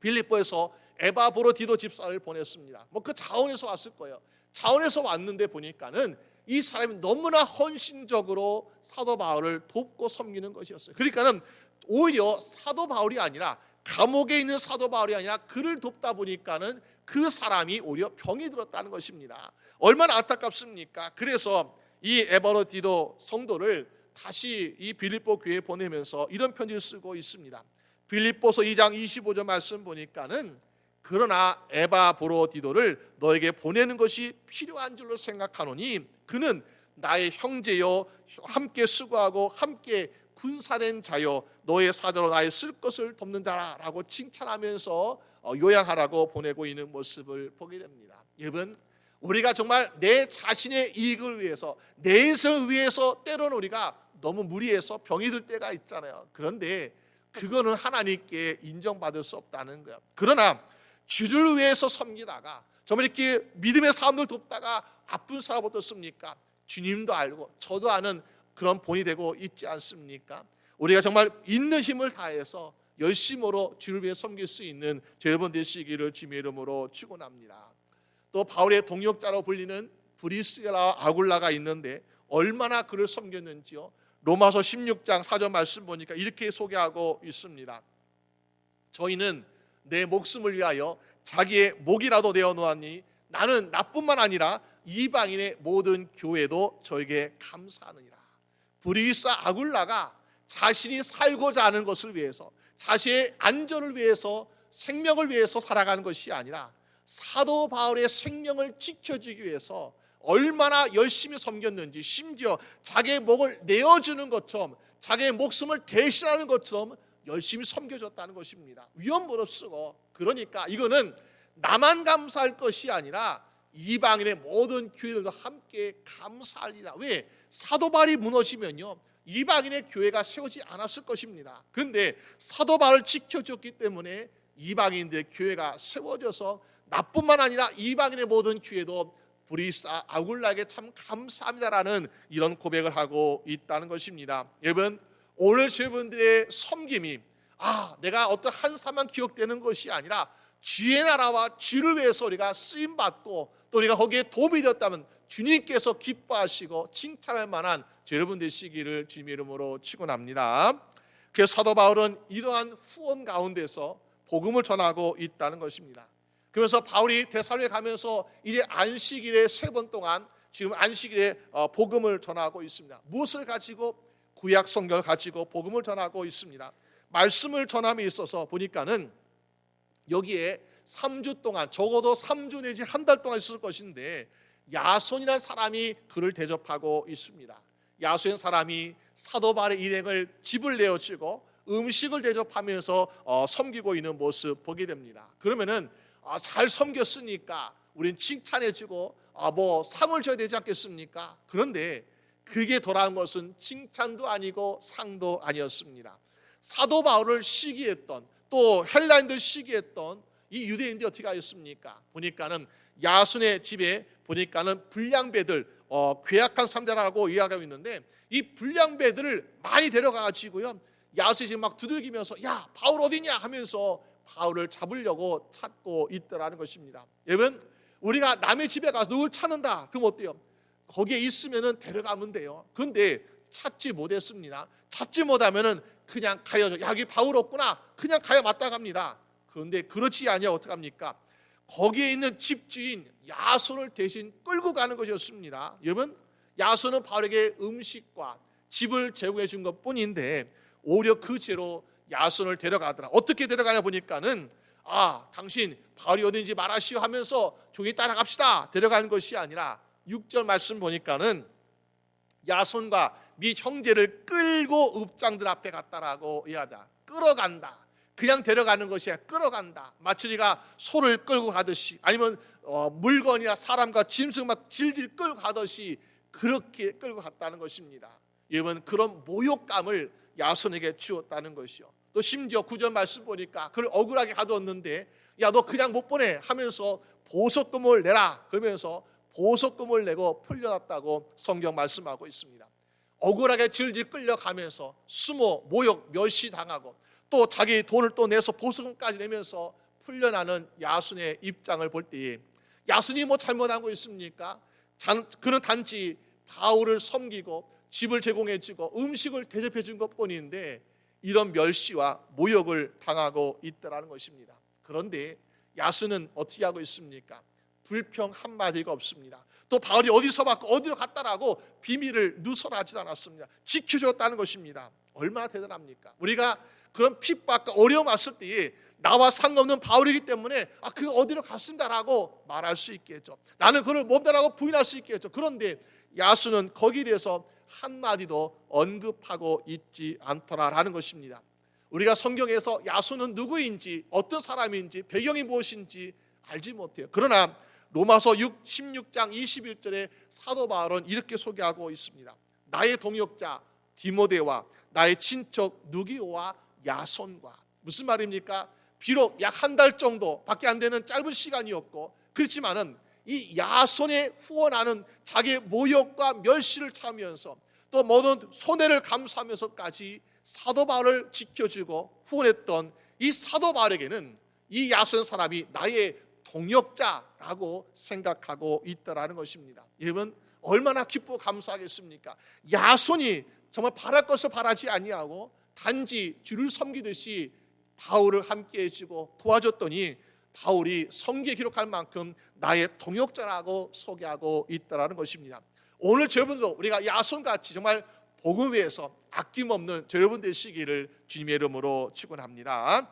빌립보에서 에바브로디도 집사를 보냈습니다. 그 자원에서 왔을 거예요. 자원에서 왔는데 보니까는 이 사람이 너무나 헌신적으로 사도 바울을 돕고 섬기는 것이었어요. 그러니까는 오히려 사도 바울이 아니라, 감옥에 있는 사도 바울이 아니라 그를 돕다 보니까는 그 사람이 오히려 병이 들었다는 것입니다. 얼마나 안타깝습니까? 그래서 이 에바브로디도 성도를 다시 이 빌립보 교회에 보내면서 이런 편지를 쓰고 있습니다. 빌립보서 2장 25절 말씀 보니까는 그러나 에바브로디도를 너에게 보내는 것이 필요한 줄로 생각하노니 그는 나의 형제요 함께 수고하고 함께 군사된 자요 너의 사자로 나의 쓸 것을 돕는 자라라고 칭찬하면서 요양하라고 보내고 있는 모습을 보게 됩니다. 여러분, 우리가 정말 내 자신의 이익을 위해서, 내 인생을 위해서 때로는 우리가 너무 무리해서 병이 들 때가 있잖아요. 그런데 그거는 하나님께 인정받을 수 없다는 거예요. 그러나 주를 위해서 섬기다가 정말 이렇게 믿음의 사람들 돕다가 아픈 사람 어떻습니까? 주님도 알고 저도 아는 그런 본이 되고 있지 않습니까? 우리가 정말 있는 힘을 다해서 열심으로 주를 위해 섬길 수 있는 여러분 되시기를 주님의 이름으로 축원합니다. 또 바울의 동역자로 불리는 브리스가와 아굴라가 있는데 얼마나 그를 섬겼는지요. 로마서 16장 4절 말씀 보니까 이렇게 소개하고 있습니다. 저희는 내 목숨을 위하여 자기의 목이라도 내어 놓았니 나는 나뿐만 아니라 이방인의 모든 교회도 저에게 감사하느니라. 브리스와 아굴라가 자신이 살고자 하는 것을 위해서, 자신의 안전을 위해서, 생명을 위해서 살아가는 것이 아니라 사도 바울의 생명을 지켜주기 위해서 얼마나 열심히 섬겼는지, 심지어 자기의 목을 내어주는 것처럼, 자기의 목숨을 대신하는 것처럼 열심히 섬겨줬다는 것입니다. 위험으로 쓰고. 그러니까 이거는 나만 감사할 것이 아니라 이방인의 모든 교회들도 함께 감사하리라. 왜? 사도 바울이 무너지면요 이방인의 교회가 세우지 않았을 것입니다. 그런데 사도 바울을 지켜줬기 때문에 이방인들의 교회가 세워져서 나뿐만 아니라 이방인의 모든 교회도 브리스와 아굴라에게 참 감사합니다라는 이런 고백을 하고 있다는 것입니다. 여러분, 오늘 여러분들의 섬김이 내가 어떤 한 사람만 기억되는 것이 아니라 주의 나라와 주를 위해서 우리가 쓰임받고 또 우리가 거기에 도움이 되었다면 주님께서 기뻐하시고 칭찬할 만한 여러분 되시기를 주님의 이름으로 축원합니다. 그래서 사도 바울은 이러한 후원 가운데서 복음을 전하고 있다는 것입니다. 그래서 바울이 데살로니가에 가면서 이제 안식일에 3번 동안 지금 안식일에 복음을 전하고 있습니다. 무엇을 가지고? 구약 성경을 가지고 복음을 전하고 있습니다. 말씀을 전함에 있어서 보니까는 여기에 3주 동안, 적어도 3주 내지 한 달 동안 있을 것인데 야손이라는 사람이 그를 대접하고 있습니다. 야손 사람이 사도 바울의 일행을 집을 내어주고 음식을 대접하면서 섬기고 있는 모습 보게 됩니다. 그러면은 잘 섬겼으니까 우린 칭찬해주고 뭐 상을 줘야 되지 않겠습니까? 그런데 그게 돌아온 것은 칭찬도 아니고 상도 아니었습니다. 사도 바울을 시기했던, 또 헬라인들 시기했던 이 유대인들이 어떻게 하였습니까? 보니까는 야손의 집에 보니까는 불량배들, 괴악한 사람들하고 이야기하고 있는데 이 불량배들을 많이 데려가가지고요, 야손이 지금 막 두들기면서 야 바울 어디냐 하면서 바울을 잡으려고 찾고 있더라는 것입니다. 여러분, 우리가 남의 집에 가서 누굴 찾는다 그럼 어때요? 거기에 있으면은 데려가면 돼요. 그런데 찾지 못했습니다. 찾지 못하면은 그냥 가야죠. 야 여기 바울 없구나, 그냥 가야 마땅합니다. 그런데 그렇지 않냐 어떡합니까? 거기에 있는 집주인 야손을 대신 끌고 가는 것이었습니다. 여러분, 야손은 바울에게 음식과 집을 제공해 준 것뿐인데 오히려 그 죄로 야손을 데려가더라. 어떻게 데려가냐 보니까는 당신 바울이 어딘지 말하시오 하면서 종이 따라갑시다 데려가는 것이 아니라 6절 말씀 보니까는 야손과 및 형제를 끌고 읍장들 앞에 갔다라고 이야기하다. 끌어간다. 그냥 데려가는 것이 아니라 끌어간다. 마치 우리가 소를 끌고 가듯이, 아니면 물건이나 사람과 짐승 막 질질 끌고 가듯이 그렇게 끌고 갔다는 것입니다. 여러분, 그런 모욕감을 야손에게 주었다는 것이요. 또 심지어 9절 말씀 보니까 그를 억울하게 가두었는데 야 너 그냥 못 보내 하면서 보석금을 내라 그러면서 보석금을 내고 풀려났다고 성경 말씀하고 있습니다. 억울하게 질질 끌려가면서 수모, 모욕, 멸시당하고 또 자기 돈을 또 내서 보석금까지 내면서 풀려나는 야손의 입장을 볼 때에 야손이 뭐 잘못한 거 있습니까? 그는 단지 바울을 섬기고 집을 제공해주고 음식을 대접해 준 것뿐인데 이런 멸시와 모욕을 당하고 있다는 것입니다. 그런데 야손은 어떻게 하고 있습니까? 불평 한마디가 없습니다. 또 바울이 어디서 받고 어디로 갔다라고 비밀을 누설하지 않았습니다. 지켜줬다는 것입니다. 얼마나 대단합니까? 우리가 그런 핍박과 어려움 왔을 때에 나와 상관없는 바울이기 때문에 그가 어디로 갔습니다라고 말할 수 있겠죠. 나는 그를 몸다라고 부인할 수 있겠죠. 그런데 야손은 거기에 대해서 한마디도 언급하고 있지 않더라라는 것입니다. 우리가 성경에서 야손은 누구인지, 어떤 사람인지, 배경이 무엇인지 알지 못해요. 그러나 로마서 16장 21절에 사도 바울은 이렇게 소개하고 있습니다. 나의 동역자 디모데와 나의 친척 누기오와 야손과. 무슨 말입니까? 비록 약 한 달 정도밖에 안 되는 짧은 시간이었고, 그렇지만은 이 야손의 후원하는 자기의 모욕과 멸시를 참으면서 또 모든 손해를 감수하면서까지 사도 바울을 지켜주고 후원했던 이 사도 바울에게는 이 야손 사람이 나의 동역자라고 생각하고 있다라는 것입니다. 여러분, 얼마나 기쁘고 감사하겠습니까? 야손이 정말 바랄 것을 바라지 아니하고 단지 주를 섬기듯이 바울을 함께 해주고 도와줬더니 바울이 성경에 기록할 만큼 나의 동역자라고 소개하고 있다는 것입니다. 오늘 여러분도 우리가 야손같이 정말 복음을 위해서 아낌없는 여러분 되시기를 주님의 이름으로 축원합니다.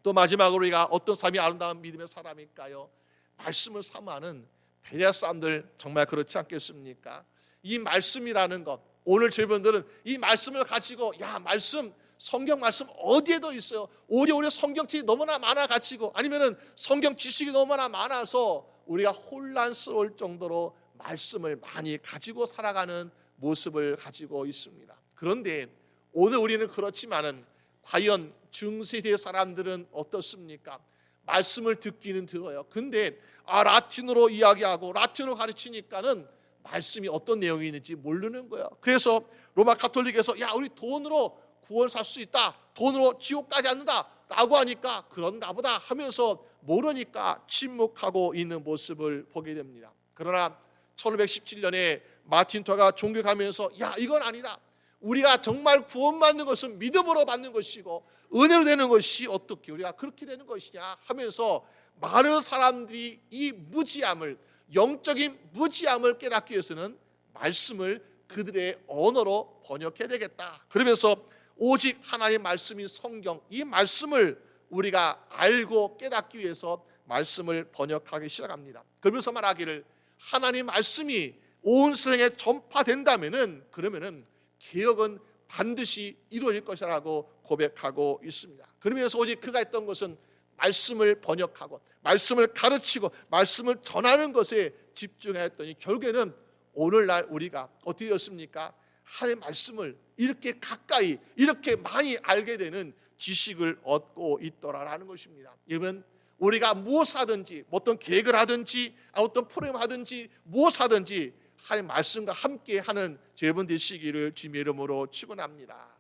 또 마지막으로 우리가 어떤 삶이 아름다운 믿음의 사람일까요? 말씀을 사모하는 베레아 사람들 정말 그렇지 않겠습니까? 이 말씀이라는 것, 오늘 여러분들은 이 말씀을 가지고 말씀, 성경 말씀 어디에도 있어요. 오래오래 성경책이 너무나 많아 가지고, 아니면은 성경 지식이 너무나 많아서 우리가 혼란스러울 정도로 말씀을 많이 가지고 살아가는 모습을 가지고 있습니다. 그런데 오늘 우리는 그렇지만은 과연 중세대 사람들은 어떻습니까? 말씀을 듣기는 들어요. 근데 라틴어로 이야기하고 라틴어로 가르치니까는 말씀이 어떤 내용이 있는지 모르는 거예요. 그래서 로마 가톨릭에서 우리 돈으로 구원 살 수 있다, 돈으로 지옥 가지 않는다 라고 하니까 그런가 보다 하면서 모르니까 침묵하고 있는 모습을 보게 됩니다. 그러나 1517년에 마틴 루터가 종교가면서 이건 아니다, 우리가 정말 구원받는 것은 믿음으로 받는 것이고 은혜로 되는 것이 어떻게 우리가 그렇게 되는 것이냐 하면서 많은 사람들이 이 무지함을, 영적인 무지함을 깨닫기 위해서는 말씀을 그들의 언어로 번역해야 되겠다. 그러면서 오직 하나님의 말씀인 성경, 이 말씀을 우리가 알고 깨닫기 위해서 말씀을 번역하기 시작합니다. 그러면서 말하기를 하나님 말씀이 온 세상에 전파된다면은 그러면은 개혁은 반드시 이루어질 것이라고 고백하고 있습니다. 그러면서 오직 그가 했던 것은 말씀을 번역하고 말씀을 가르치고 말씀을 전하는 것에 집중하였더니 결국에는 오늘날 우리가 어떻게 되었습니까? 하나님의 말씀을 이렇게 가까이 이렇게 많이 알게 되는 지식을 얻고 있더라라는 것입니다. 여러분, 우리가 무엇을 하든지 어떤 계획을 하든지 어떤 프로그램을 하든지 무엇을 하든지 하나님의 말씀과 함께 하는 여러분 되시기를 주님의 이름으로 축원합니다.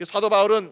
사도 바울은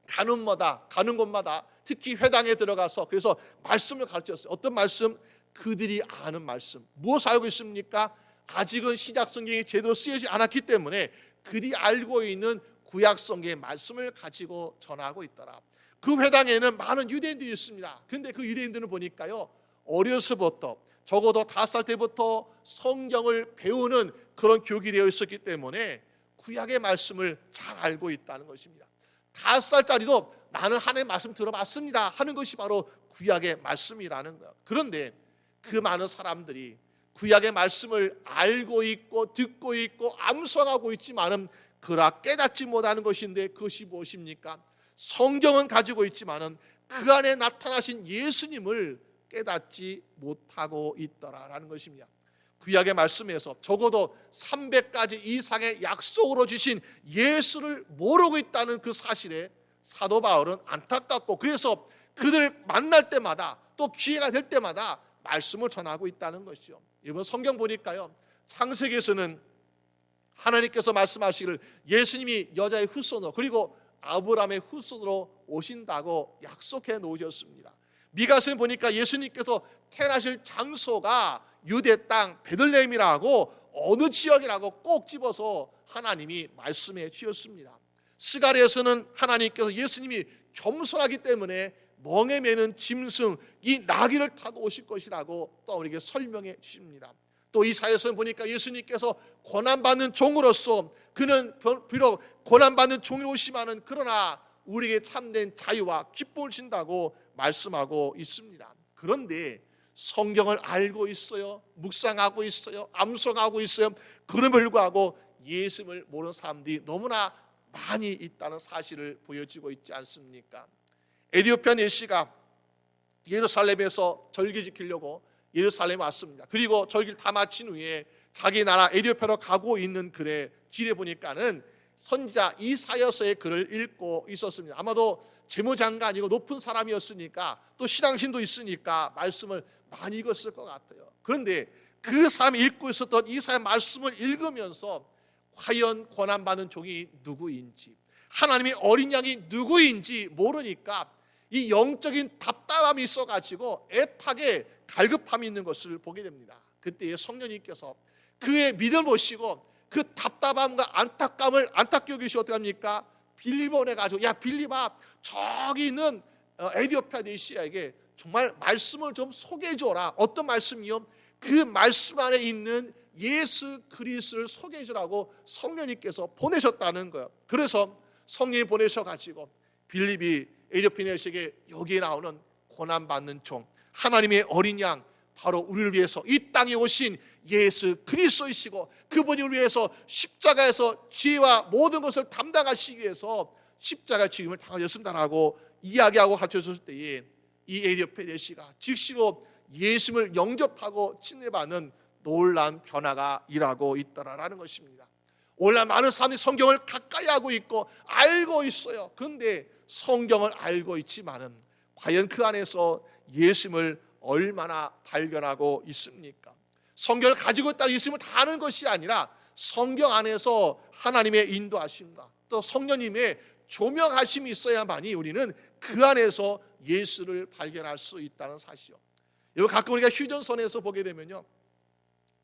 가는 곳마다 특히 회당에 들어가서 그래서 말씀을 가르쳤어요. 어떤 말씀? 그들이 아는 말씀. 무엇을 알고 있습니까? 아직은 신약 성경이 제대로 쓰여지지 않았기 때문에 그들이 알고 있는 구약 성경의 말씀을 가지고 전하고 있더라. 그 회당에는 많은 유대인들이 있습니다. 그런데 그 유대인들은 보니까요, 어려서부터 적어도 5살 때부터 성경을 배우는 그런 교육이 되어 있었기 때문에 구약의 말씀을 잘 알고 있다는 것입니다. 5살짜리도 나는 하나님의 말씀 들어봤습니다 하는 것이 바로 구약의 말씀이라는 거예요. 그런데 그 많은 사람들이 구약의 말씀을 알고 있고 듣고 있고 암송하고 있지만은 그러나 깨닫지 못하는 것인데 그것이 무엇입니까? 성경은 가지고 있지만은 그 안에 나타나신 예수님을 깨닫지 못하고 있더라라는 것입니다. 구약의 말씀에서 적어도 300가지 이상의 약속으로 주신 예수를 모르고 있다는 그 사실에 사도 바울은 안타깝고 그래서 그들을 만날 때마다 또 기회가 될 때마다 말씀을 전하고 있다는 것이죠. 이번 성경 보니까요, 창세기에서는 하나님께서 말씀하시기를 예수님이 여자의 후손으로 그리고 아브라함의 후손으로 오신다고 약속해 놓으셨습니다. 미가서에 보니까 예수님께서 태어나실 장소가 유대 땅 베들레헴이라고 어느 지역이라고 꼭 집어서 하나님이 말씀해 주셨습니다. 스가랴에서는 하나님께서 예수님이 겸손하기 때문에 멍에 매는 짐승 이 나귀를 타고 오실 것이라고 또 우리에게 설명해 주십니다. 또 이사야서는 보니까 예수님께서 고난받는 종으로서 그는 비록 고난받는 종으로 오시마는 그러나 우리에게 참된 자유와 기쁨을 준다고 말씀하고 있습니다. 그런데 성경을 알고 있어요. 묵상하고 있어요. 암송하고 있어요. 그럼에도 불구하고 예수님을 모르는 사람들이 너무나 많이 있다는 사실을 보여주고 있지 않습니까? 에디오피아 내시가 예루살렘에서 절기 지키려고 예루살렘에 왔습니다. 그리고 절기를 다 마친 후에 자기 나라 에디오피아로 가고 있는 길에 보니까는 선지자 이사야서의 글을 읽고 있었습니다. 아마도 재무장관이고 높은 사람이었으니까 또 신앙심도 있으니까 말씀을 많이 읽었을 것 같아요. 그런데 그 사람이 읽고 있었던 이사야 말씀을 읽으면서 과연 고난받는 종이 누구인지 하나님의 어린 양이 누구인지 모르니까 이 영적인 답답함이 있어가지고 애타게 갈급함이 있는 것을 보게 됩니다. 그때 성령님께서 그의 믿음을 보시고 그 답답함과 안타까움을 안타까워 계시고 어떻게 합니까? 빌립을 보내가지고 야 빌립아 저기 있는 에디오피아 내시아에게 정말 말씀을 좀 소개해줘라. 어떤 말씀이요? 그 말씀 안에 있는 예수 그리스도를 소개해주라고 성령님께서 보내셨다는 거예요. 그래서 성령이 보내셔가지고 빌립이 에디오피아 내시아에게 여기에 나오는 고난받는 종 하나님의 어린 양 바로 우리를 위해서 이 땅에 오신 예수 그리스도이시고 그분이 우리를 위해서 십자가에서 죄와 모든 것을 담당하시기 위해서 십자가 죽임을 당하셨습니다라고 이야기하고 가르쳐줬을 때에 이 에디오피아 내시가 즉시로 예수님을 영접하고 친례받는 놀라운 변화가 일하고 있더라라는 것입니다. 오늘날 많은 사람들이 성경을 가까이 하고 있고 알고 있어요. 그런데 성경을 알고 있지만은 과연 그 안에서 예수님을 얼마나 발견하고 있습니까? 성경을 가지고 있다 예수님을 다 아는 것이 아니라 성경 안에서 하나님의 인도하심과 또 성령님의 조명하심이 있어야만이 우리는 그 안에서 예수를 발견할 수 있다는 사실이요. 여러분 가끔 우리가 휴전선에서 보게 되면요,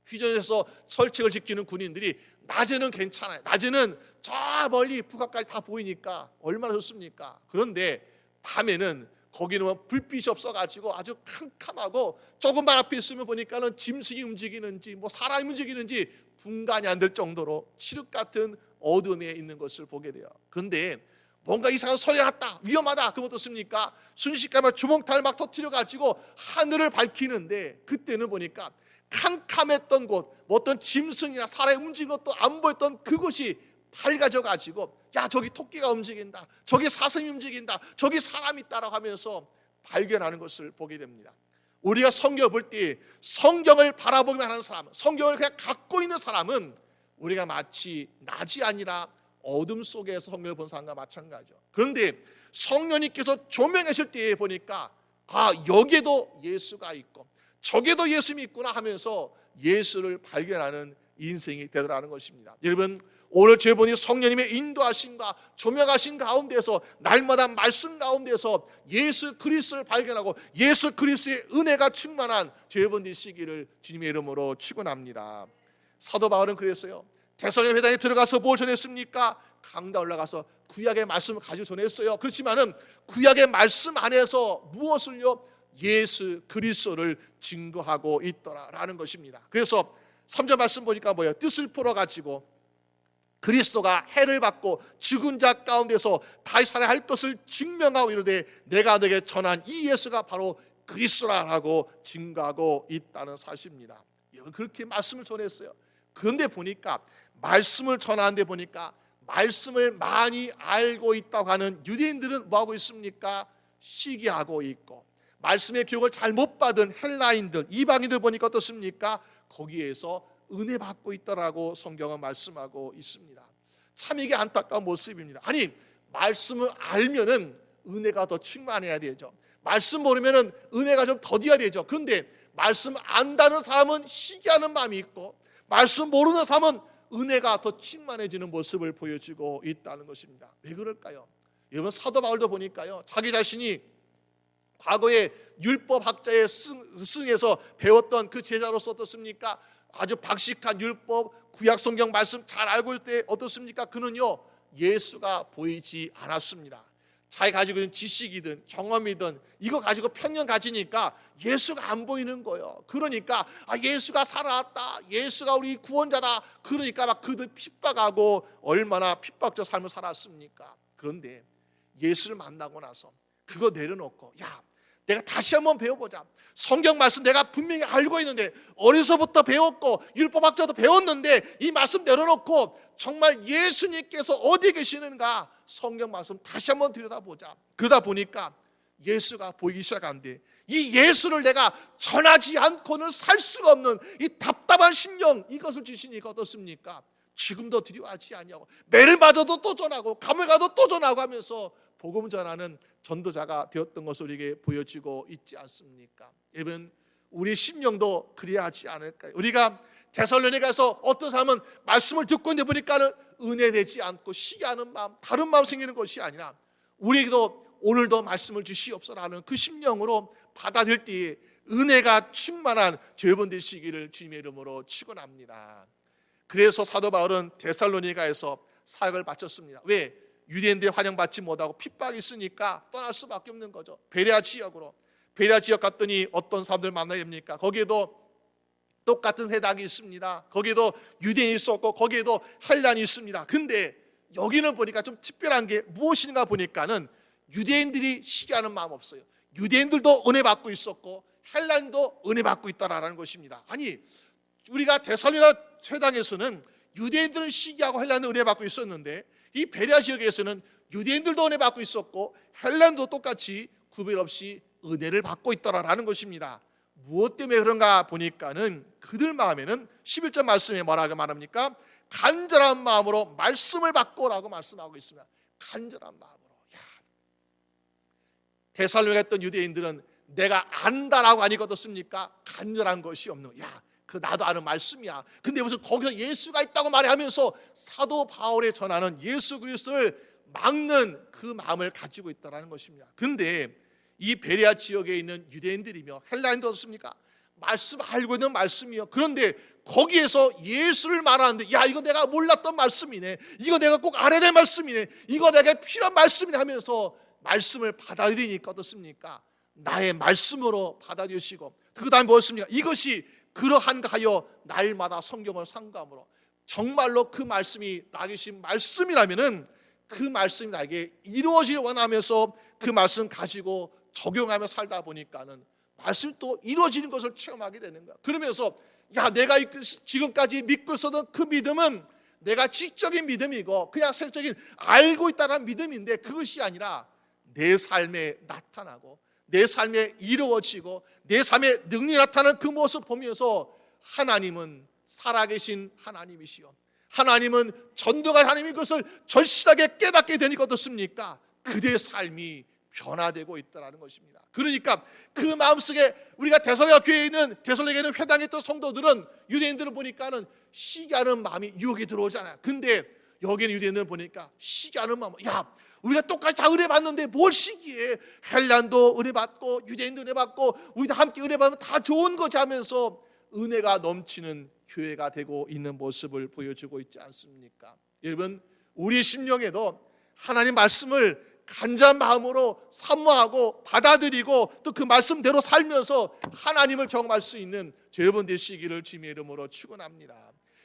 휴전에서 설책을 지키는 군인들이 낮에는 괜찮아요. 낮에는 저 멀리 북한까지 다 보이니까 얼마나 좋습니까? 그런데 밤에는 거기는 불빛이 없어가지고 아주 캄캄하고 조금만 앞에 있으면 보니까는 짐승이 움직이는지 뭐 사람이 움직이는지 분간이 안 될 정도로 칠흑 같은 어둠에 있는 것을 보게 돼요. 그런데 뭔가 이상한 소리가 났다, 위험하다, 그럼 어떻습니까? 순식간에 주먹탄을 막 터뜨려 가지고 하늘을 밝히는데, 그때는 보니까 캄캄했던 곳, 뭐 어떤 짐승이나 사람이 움직이는 것도 안 보였던 그곳이 밝아져 가지고, 야, 저기 토끼가 움직인다, 저기 사슴이 움직인다, 저기 사람이 있다라고 하면서 발견하는 것을 보게 됩니다. 우리가 성경을 볼 때 성경을 바라보기만 하는 사람, 성경을 그냥 갖고 있는 사람은 우리가 마치 낮이 아니라 어둠 속에서 성경을 본 사람과 마찬가지죠. 그런데 성령님께서 조명하실 때 보니까, 아, 여기에도 예수가 있고 저기에도 예수님이 있구나 하면서 예수를 발견하는 인생이 되더라는 것입니다. 여러분, 오늘 저희분이 성령님의 인도하심과 조명하신 가운데서 날마다 말씀 가운데서 예수 그리스도를 발견하고 예수 그리스도의 은혜가 충만한 저희분 되시기를 주님의 이름으로 축원합니다. 사도 바울은 그랬어요. 데살로니가 회당에 들어가서 뭘 전했습니까? 강다 올라가서 구약의 말씀을 가지고 전했어요. 그렇지만은 구약의 말씀 안에서 무엇을요? 예수 그리스도를 증거하고 있더라라는 것입니다. 그래서 3절 말씀 보니까 뭐예요? 뜻을 풀어가지고 그리스도가 해를 받고 죽은 자 가운데서 다시 살아날 것을 증명하고 이르되 내가 너에게 전한 이 예수가 바로 그리스도라고 증거하고 있다는 사실입니다. 그렇게 말씀을 전했어요. 그런데 보니까 말씀을 전하는데 보니까 말씀을 많이 알고 있다고 하는 유대인들은 뭐하고 있습니까? 시기하고 있고, 말씀의 교육을 잘 못 받은 헬라인들, 이방인들 보니까 어떻습니까? 거기에서 은혜 받고 있다라고 성경은 말씀하고 있습니다. 참 이게 안타까운 모습입니다. 아니, 말씀을 알면은 은혜가 더 충만해야 되죠. 말씀 모르면은 은혜가 좀 더뎌야 되죠. 그런데 말씀 안다는 사람은 시기하는 마음이 있고, 말씀 모르는 사람은 은혜가 더 충만해지는 모습을 보여주고 있다는 것입니다. 왜 그럴까요? 여러분, 사도 바울도 보니까요, 자기 자신이 과거에 율법학자의 승에서 배웠던 그 제자로서 어떻습니까? 아주 박식한 율법, 구약 성경 말씀 잘 알고 있을 때 어떻습니까? 그는요, 예수가 보이지 않았습니다. 자기 가지고 있는 지식이든 경험이든 이거 가지고 편견 가지니까 예수가 안 보이는 거예요. 그러니까 예수가 살아났다, 예수가 우리 구원자다, 그러니까 막 그들 핍박하고 얼마나 핍박적 삶을 살았습니까? 그런데 예수를 만나고 나서 그거 내려놓고, 야, 내가 다시 한번 배워보자. 성경 말씀 내가 분명히 알고 있는데, 어려서부터 배웠고 율법학자도 배웠는데 이 말씀 내려놓고 정말 예수님께서 어디 계시는가 성경 말씀 다시 한번 들여다보자. 그러다 보니까 예수가 보이기 시작한데, 이 예수를 내가 전하지 않고는 살 수가 없는 이 답답한 심령, 이것을 주시니까 어떻습니까? 지금도 두려워하지 아니하고 매를 맞아도 또 전하고 감을 가도 또 전하고 하면서 복음 전하는 전도자가 되었던 것을 우리에게 보여주고 있지 않습니까? 여러분, 우리 심령도 그래야 하지 않을까요? 우리가 데살로니가에서 어떤 사람은 말씀을 듣고 있는데 보니까는 은혜되지 않고 시기하는 마음, 다른 마음 생기는 것이 아니라 우리에게도 오늘도 말씀을 주시옵소서라는 그 심령으로 받아들일 때에 은혜가 충만한 여러분 되시기를 주님의 이름으로 축원합니다. 그래서 사도 바울은 데살로니가에서 사역을 마쳤습니다. 왜? 유대인들의 환영받지 못하고 핍박이 있으니까 떠날 수밖에 없는 거죠. 베레아 지역으로. 베레아 지역 갔더니 어떤 사람들 만나야 됩니까? 거기에도 똑같은 회당이 있습니다. 거기에도 유대인이 있었고 거기에도 헬란이 있습니다. 근데 여기는 보니까 좀 특별한 게 무엇인가 보니까는 유대인들이 시기하는 마음 없어요. 유대인들도 은혜 받고 있었고 헬란도 은혜 받고 있다라는 것입니다. 아니, 우리가 데살로니가 회당에서는 유대인들은 시기하고 헬란은 은혜 받고 있었는데, 이 베레아 지역에서는 유대인들도 은혜 받고 있었고 헬란도 똑같이 구별 없이 은혜를 받고 있더라라는 것입니다. 무엇 때문에 그런가 보니까는 그들 마음에는 11절 말씀에 뭐라고 말합니까? 간절한 마음으로 말씀을 받고라고 말씀하고 있습니다. 간절한 마음으로. 데살로니가에 있던 유대인들은 내가 안다라고 하니까 어떻습니까? 간절한 것이 없는, 그 나도 아는 말씀이야. 근데 무슨 거기서 예수가 있다고 말하면서 사도 바울의 전하는 예수 그리스도를 막는 그 마음을 가지고 있다는 것입니다. 그런데 이 베레아 지역에 있는 유대인들이며 헬라인도 어떻습니까? 말씀 알고 있는 말씀이요. 그런데 거기에서 예수를 말하는데, 이거 내가 몰랐던 말씀이네, 이거 내가 꼭 알아야 될 말씀이네, 이거 내게 필요한 말씀이네 하면서 말씀을 받아들이니까 어떻습니까? 나의 말씀으로 받아들이시고, 그 다음에 무엇입니까? 이것이 그러한가 하여 날마다 성경을 상고함으로, 정말로 그 말씀이 나 계신 말씀이라면은 그 말씀이 나에게 이루어지길 원하면서 그 말씀 가지고 적용하며 살다 보니까는 말씀이 또 이루어지는 것을 체험하게 되는 거야. 그러면서 야, 내가 지금까지 믿고 있었던 그 믿음은 내가 지적인 믿음이고 그냥 세적인 알고 있다는 믿음인데 그것이 아니라 내 삶에 나타나고 내 삶에 이루어지고 내 삶에 능력이 나타나는 그 모습을 보면서 하나님은 살아계신 하나님이시요, 하나님은 전도가 하나님인 것을 절실하게 깨닫게 되니까 어떻습니까? 그대의 삶이 변화되고 있다는 것입니다. 그러니까 그 마음속에 우리가 데살로니가 교회에 있는 데살로니가에 회당에 있던 성도들은 유대인들을 보니까는 시기하는 마음이 유혹이 들어오잖아요. 근데 여기는 유대인들을 보니까 시기하는 마음, 야, 우리가 똑같이 다 은혜 받는데 뭘 시기해? 헬란도 은혜 받고 유대인도 은혜 받고 우리 다 함께 은혜 받으면 다 좋은 거지 하면서 은혜가 넘치는 교회가 되고 있는 모습을 보여주고 있지 않습니까? 여러분, 우리 심령에도 하나님 말씀을 간절한 마음으로 사모하고 받아들이고 또 그 말씀대로 살면서 하나님을 경험할 수 있는 여러분 되시기를 주님의 이름으로 축원합니다.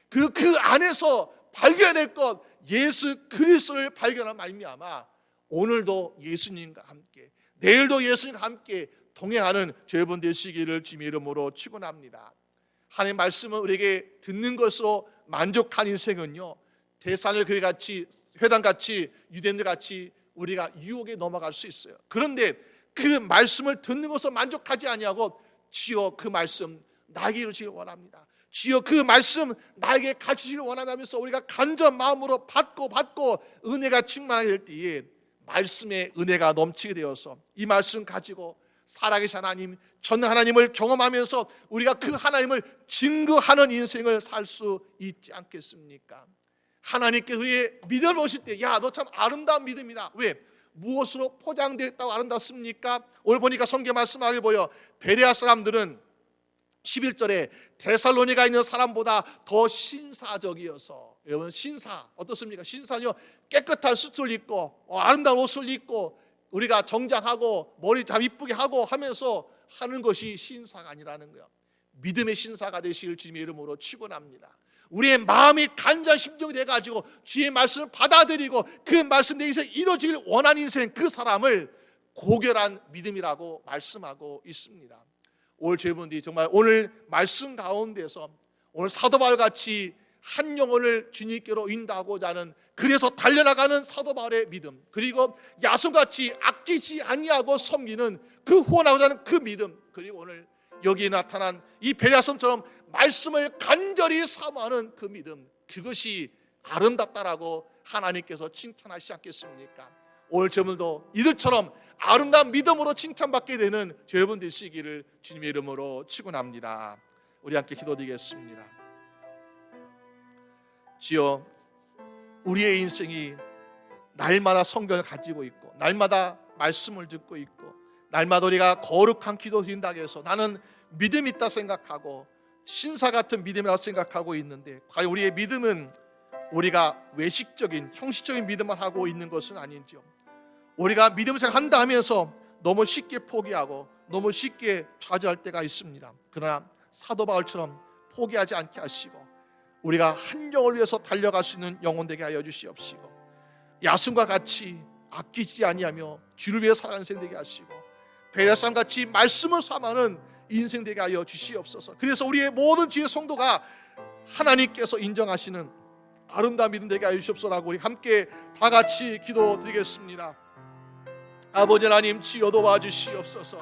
그 안에서 발견될 것, 예수 그리스도를 발견한 말미암아 오늘도 예수님과 함께, 내일도 예수님과 함께 동행하는 여러분 되시기를 주님의 이름으로 축원합니다. 하나님의 말씀은 우리에게 듣는 것으로 만족한 인생은요, 데살로니가 교회 같이, 회당 같이, 유대인들 같이 우리가 유혹에 넘어갈 수 있어요. 그런데 그 말씀을 듣는 것으로 만족하지 아니하고 주여 그 말씀 나에게 이루시길 원합니다. 주여 그 말씀 나에게 가르치시길 원한다면서 우리가 간절한 마음으로 받고 은혜가 충만하게 될 때에 말씀의 은혜가 넘치게 되어서 이 말씀 가지고 살아계신 하나님, 전 하나님을 경험하면서 우리가 그 하나님을 증거하는 인생을 살 수 있지 않겠습니까? 하나님께서 우리의 믿음을 보실 때, 야, 너 참 아름다운 믿음이다. 왜? 무엇으로 포장되어 있다고 아름답습니까? 오늘 보니까 성경 말씀하게 보여. 베레아 사람들은 11절에 데살로니가 있는 사람보다 더 신사적이어서, 여러분 신사 어떻습니까? 신사는요, 깨끗한 수트를 입고 아름다운 옷을 입고 우리가 정장하고 머리 참 이쁘게 하고 하면서 하는 것이 신사가 아니라는 거예요. 믿음의 신사가 되시길 주님의 이름으로 축원합니다. 우리의 마음이 간절한 심정이 돼가지고 주의 말씀을 받아들이고 그 말씀 내에서 이루어지길 원하는 인생, 그 사람을 고결한 믿음이라고 말씀하고 있습니다. 오늘 여러분들이 정말 오늘 말씀 가운데서 오늘 사도 바울같이 한 영혼을 주님께로 인도하고자 하는, 그래서 달려나가는 사도 바울의 믿음, 그리고 야손같이 아끼지 아니하고 섬기는 그 후원하고자 하는 그 믿음, 그리고 오늘 여기에 나타난 이 베레아섬처럼 말씀을 간절히 사모하는 그 믿음, 그것이 아름답다라고 하나님께서 칭찬하시지 않겠습니까? 오늘 저분도 이들처럼 아름다운 믿음으로 칭찬받게 되는 여러분 되시기를 주님의 이름으로 축원합니다. 우리 함께 기도드리겠습니다. 주여, 우리의 인생이 날마다 성경을 가지고 있고 날마다 말씀을 듣고 있고 날마다 우리가 거룩한 기도 드린다고 해서 나는 믿음이 있다 생각하고 신사 같은 믿음이라고 생각하고 있는데, 과연 우리의 믿음은 우리가 외식적인 형식적인 믿음을 하고 있는 것은 아닌지요? 우리가 믿음을 생각한다 하면서 너무 쉽게 포기하고 너무 쉽게 좌절할 때가 있습니다. 그러나 사도 바울처럼 포기하지 않게 하시고 우리가 한 영을 위해서 달려갈 수 있는 영혼 되게 하여 주시옵시고, 야순과 같이 아끼지 아니하며 주를 위해 살아가는 인생 되게 하시고 베레아섬 같이 말씀을 삼아는 인생 되게 하여 주시옵소서. 그래서 우리의 모든 주의 성도가 하나님께서 인정하시는 아름다운 믿음 되게 하여 주시옵소서라고 우리 함께 다 같이 기도드리겠습니다. 아버지 하나님, 주여 도와주시옵소서.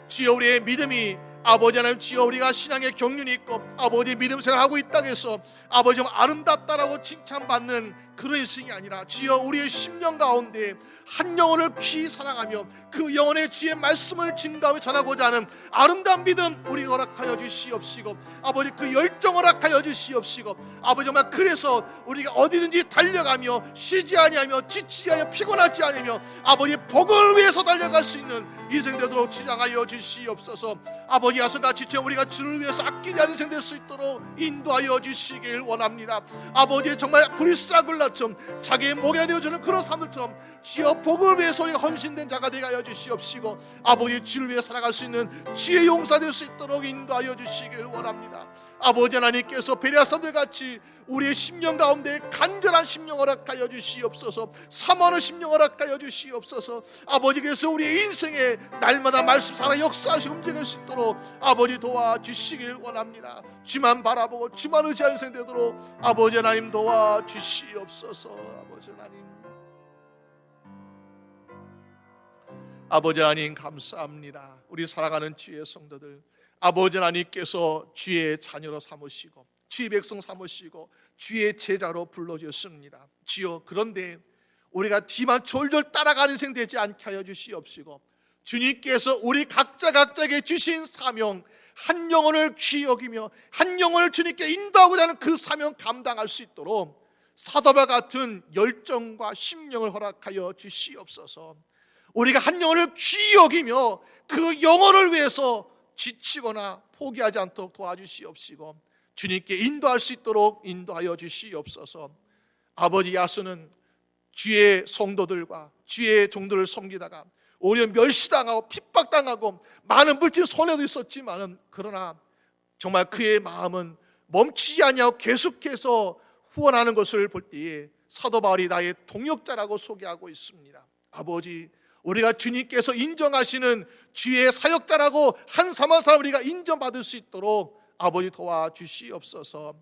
주여, 우리의 믿음이 아버지 하나님, 주여 우리가 신앙의 경륜이 있고 아버지 믿음 생활하고 있다고 해서 아버지 좀 아름답다라고 칭찬받는 그런 인생이 아니라 주여 우리의 심령 가운데 한 영혼을 귀히 사랑하며 그 영혼의 주의 말씀을 증가하며 전하고자 하는 아름다운 믿음 우리 허락하여 주시옵시고 아버지 그 열정 허락하여 주시옵시고 아버지 정말 그래서 우리가 어디든지 달려가며 쉬지 아니하며 지치지 아니하며 피곤하지 아니하며 아버지 복을 위해서 달려갈 수 있는 인생 되도록 주장하여 주시옵소서. 아버지 야손같이 우리가 주를 위해서 아끼지 않은 인생 될 수 있도록 인도하여 주시길 원합니다. 아버지 정말 불사글라 자처럼 자기의 목에 되어주는 그런 사람들처럼 주여 복음을 위해서 우리가 헌신된 자가 되게 하여 주시옵시고 아버지 주를 위해 살아갈 수 있는 주의 용사될 수 있도록 인도하여 주시길 원합니다. 아버지 하나님께서 베레아 사람들 같이 우리의 심령 가운데 간절한 심령 허락하여 주시옵소서. 사모하는 심령 허락하여 주시옵소서. 아버지께서 우리의 인생에 날마다 말씀 살아 역사하시고 움직일 수 있도록 아버지 도와주시길 원합니다. 주만 바라보고 주만 의지하는 인생 되도록 아버지 하나님 도와주시옵소서. 아버지 하나님, 아버지 하나님 감사합니다. 우리 사랑하는 주의 성도들, 아버지 하나님께서 주의 자녀로 삼으시고 주의 백성 삼으시고 주의 제자로 불러주셨습니다. 주여, 그런데 우리가 뒤만 졸졸 따라가는 인생 되지 않게 하여 주시옵시고 주님께서 우리 각자에게 주신 사명, 한 영혼을 귀히 여기며 한 영혼을 주님께 인도하고자 하는 그 사명 감당할 수 있도록 사도바 같은 열정과 심령을 허락하여 주시옵소서. 우리가 한 영혼을 귀히 여기며 그 영혼을 위해서 지치거나 포기하지 않도록 도와주시옵시고 주님께 인도할 수 있도록 인도하여 주시옵소서. 아버지, 야수는 주의 성도들과 주의 종들을 섬기다가 오히려 멸시당하고 핍박당하고 많은 물질 손해도 있었지만 그러나 정말 그의 마음은 멈추지 아니하고 계속해서 후원하는 것을 볼 때에 사도 바울이 나의 동역자라고 소개하고 있습니다. 아버지, 우리가 주님께서 인정하시는 주의 사역자라고 한 사람 우리가 인정받을 수 있도록 아버지 도와주시옵소서.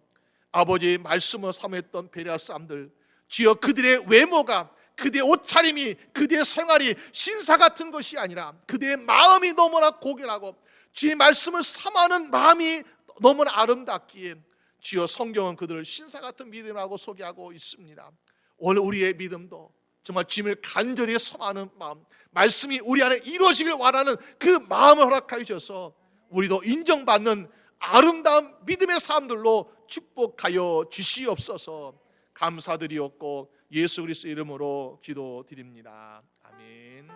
아버지, 말씀을 사모했던 베레아 사람들, 주여 그들의 외모가, 그들의 옷차림이, 그들의 생활이 신사 같은 것이 아니라 그들의 마음이 너무나 고결하고 주의 말씀을 사모하는 마음이 너무나 아름답기에 주여 성경은 그들을 신사 같은 믿음이라고 소개하고 있습니다. 오늘 우리의 믿음도 정말 주님을 간절히 사모하는 마음, 말씀이 우리 안에 이루어지길 원하는 그 마음을 허락하여 주셔서 우리도 인정받는 아름다운 믿음의 사람들로 축복하여 주시옵소서. 감사드리옵고 예수 그리스도 이름으로 기도드립니다. 아멘.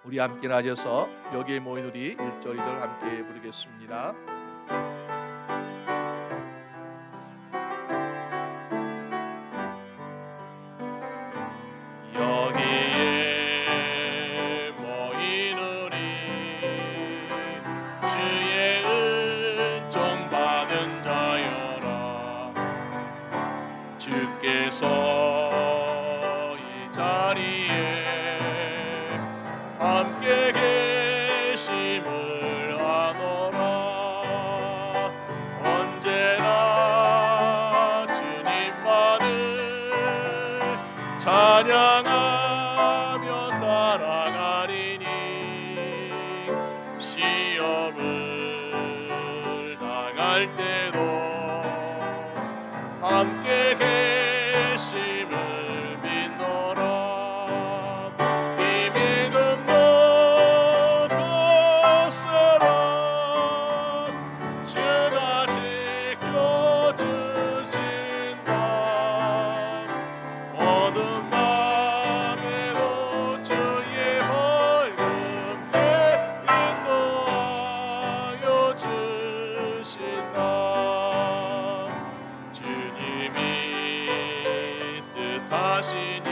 우리 함께 나아져서 여기에 모인 우리 1절 2절 함께 부르겠습니다. 여기에 모인 우리 주의 은총 받은 자여라. 주께서 이 자리에 함께 계심을 아노라. 언제나 주님만을 찬양하며 따라가리니 시험을 당할 때도 함께 계심을 믿노라. 이 믿음도 거스라 주가 지켜주신다. 어둠 밤에도 주의 밝음에 인도하여 주신다. 주님이 뜻하시니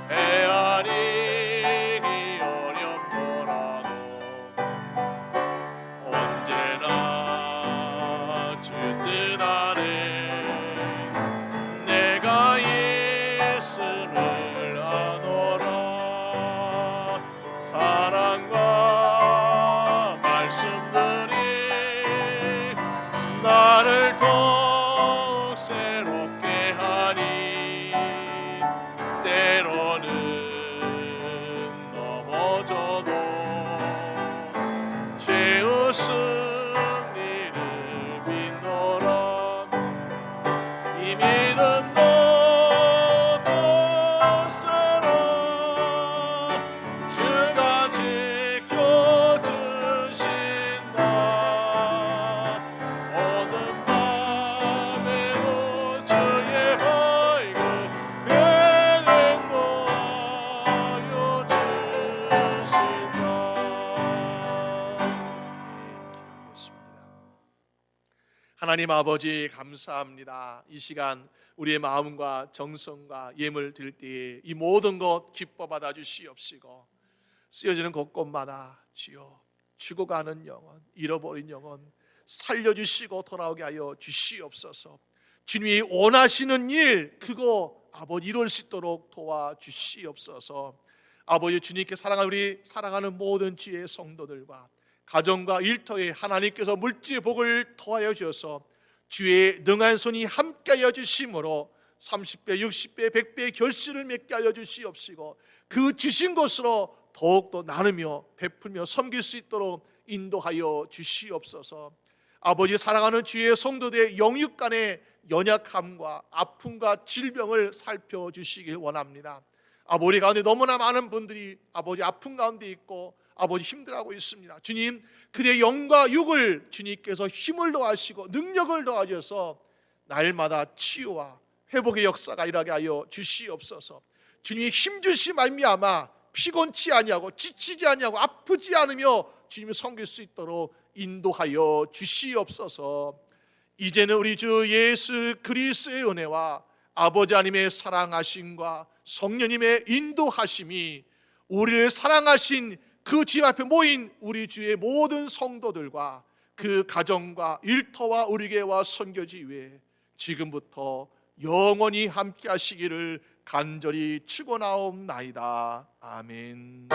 헤아리기 어렵더라도 언제나 주 뜻 안에 내가 예수를 아노라. 사랑과 말씀들이 나를 더욱 새롭게 하니 때로는 넘어져도 죄의 승리를 믿노라. 이 믿음도 거스라 주가 지켜주신다. 어둠 밤에도 하나님 아버지 감사합니다. 이 시간 우리의 마음과 정성과 예물 드릴 때에 이 모든 것 기뻐 받아 주시옵시고, 쓰여지는 곳곳마다 주여 죽어가는 영혼, 잃어버린 영혼 살려주시고 돌아오게 하여 주시옵소서. 주님이 원하시는 일 그거 아버지 이룰 수 있도록 도와주시옵소서. 아버지, 주님께 사랑하는 우리 사랑하는 모든 주의 성도들과 가정과 일터에 하나님께서 물질의 복을 더하여 주셔서 주의 능한 손이 함께하여 주심으로 30배, 60배, 100배의 결실을 맺게 하여 주시옵시고, 그 주신 것으로 더욱더 나누며 베풀며 섬길 수 있도록 인도하여 주시옵소서. 아버지, 사랑하는 주의 성도들의 영육 간의 연약함과 아픔과 질병을 살펴주시길 원합니다. 아버지, 가운데 너무나 많은 분들이 아버지 아픔 가운데 있고 아버지 힘들어하고 있습니다. 주님, 그들의 영과 육을 주님께서 힘을 더하시고 능력을 더하셔서 날마다 치유와 회복의 역사가 일하게 하여 주시옵소서. 주님이 힘주시 말미암아 피곤치 아니하고 지치지 아니하고 아프지 않으며 주님을 섬길 수 있도록 인도하여 주시옵소서. 이제는 우리 주 예수 그리스도의 은혜와 아버지 하나님의 사랑하심과 성령님의 인도하심이 우리를 사랑하신 그 주님 앞에 모인 우리 주의 모든 성도들과 그 가정과 일터와 우리 교회와 선교지 위에 지금부터 영원히 함께 하시기를 간절히 축원하옵나이다. 아멘.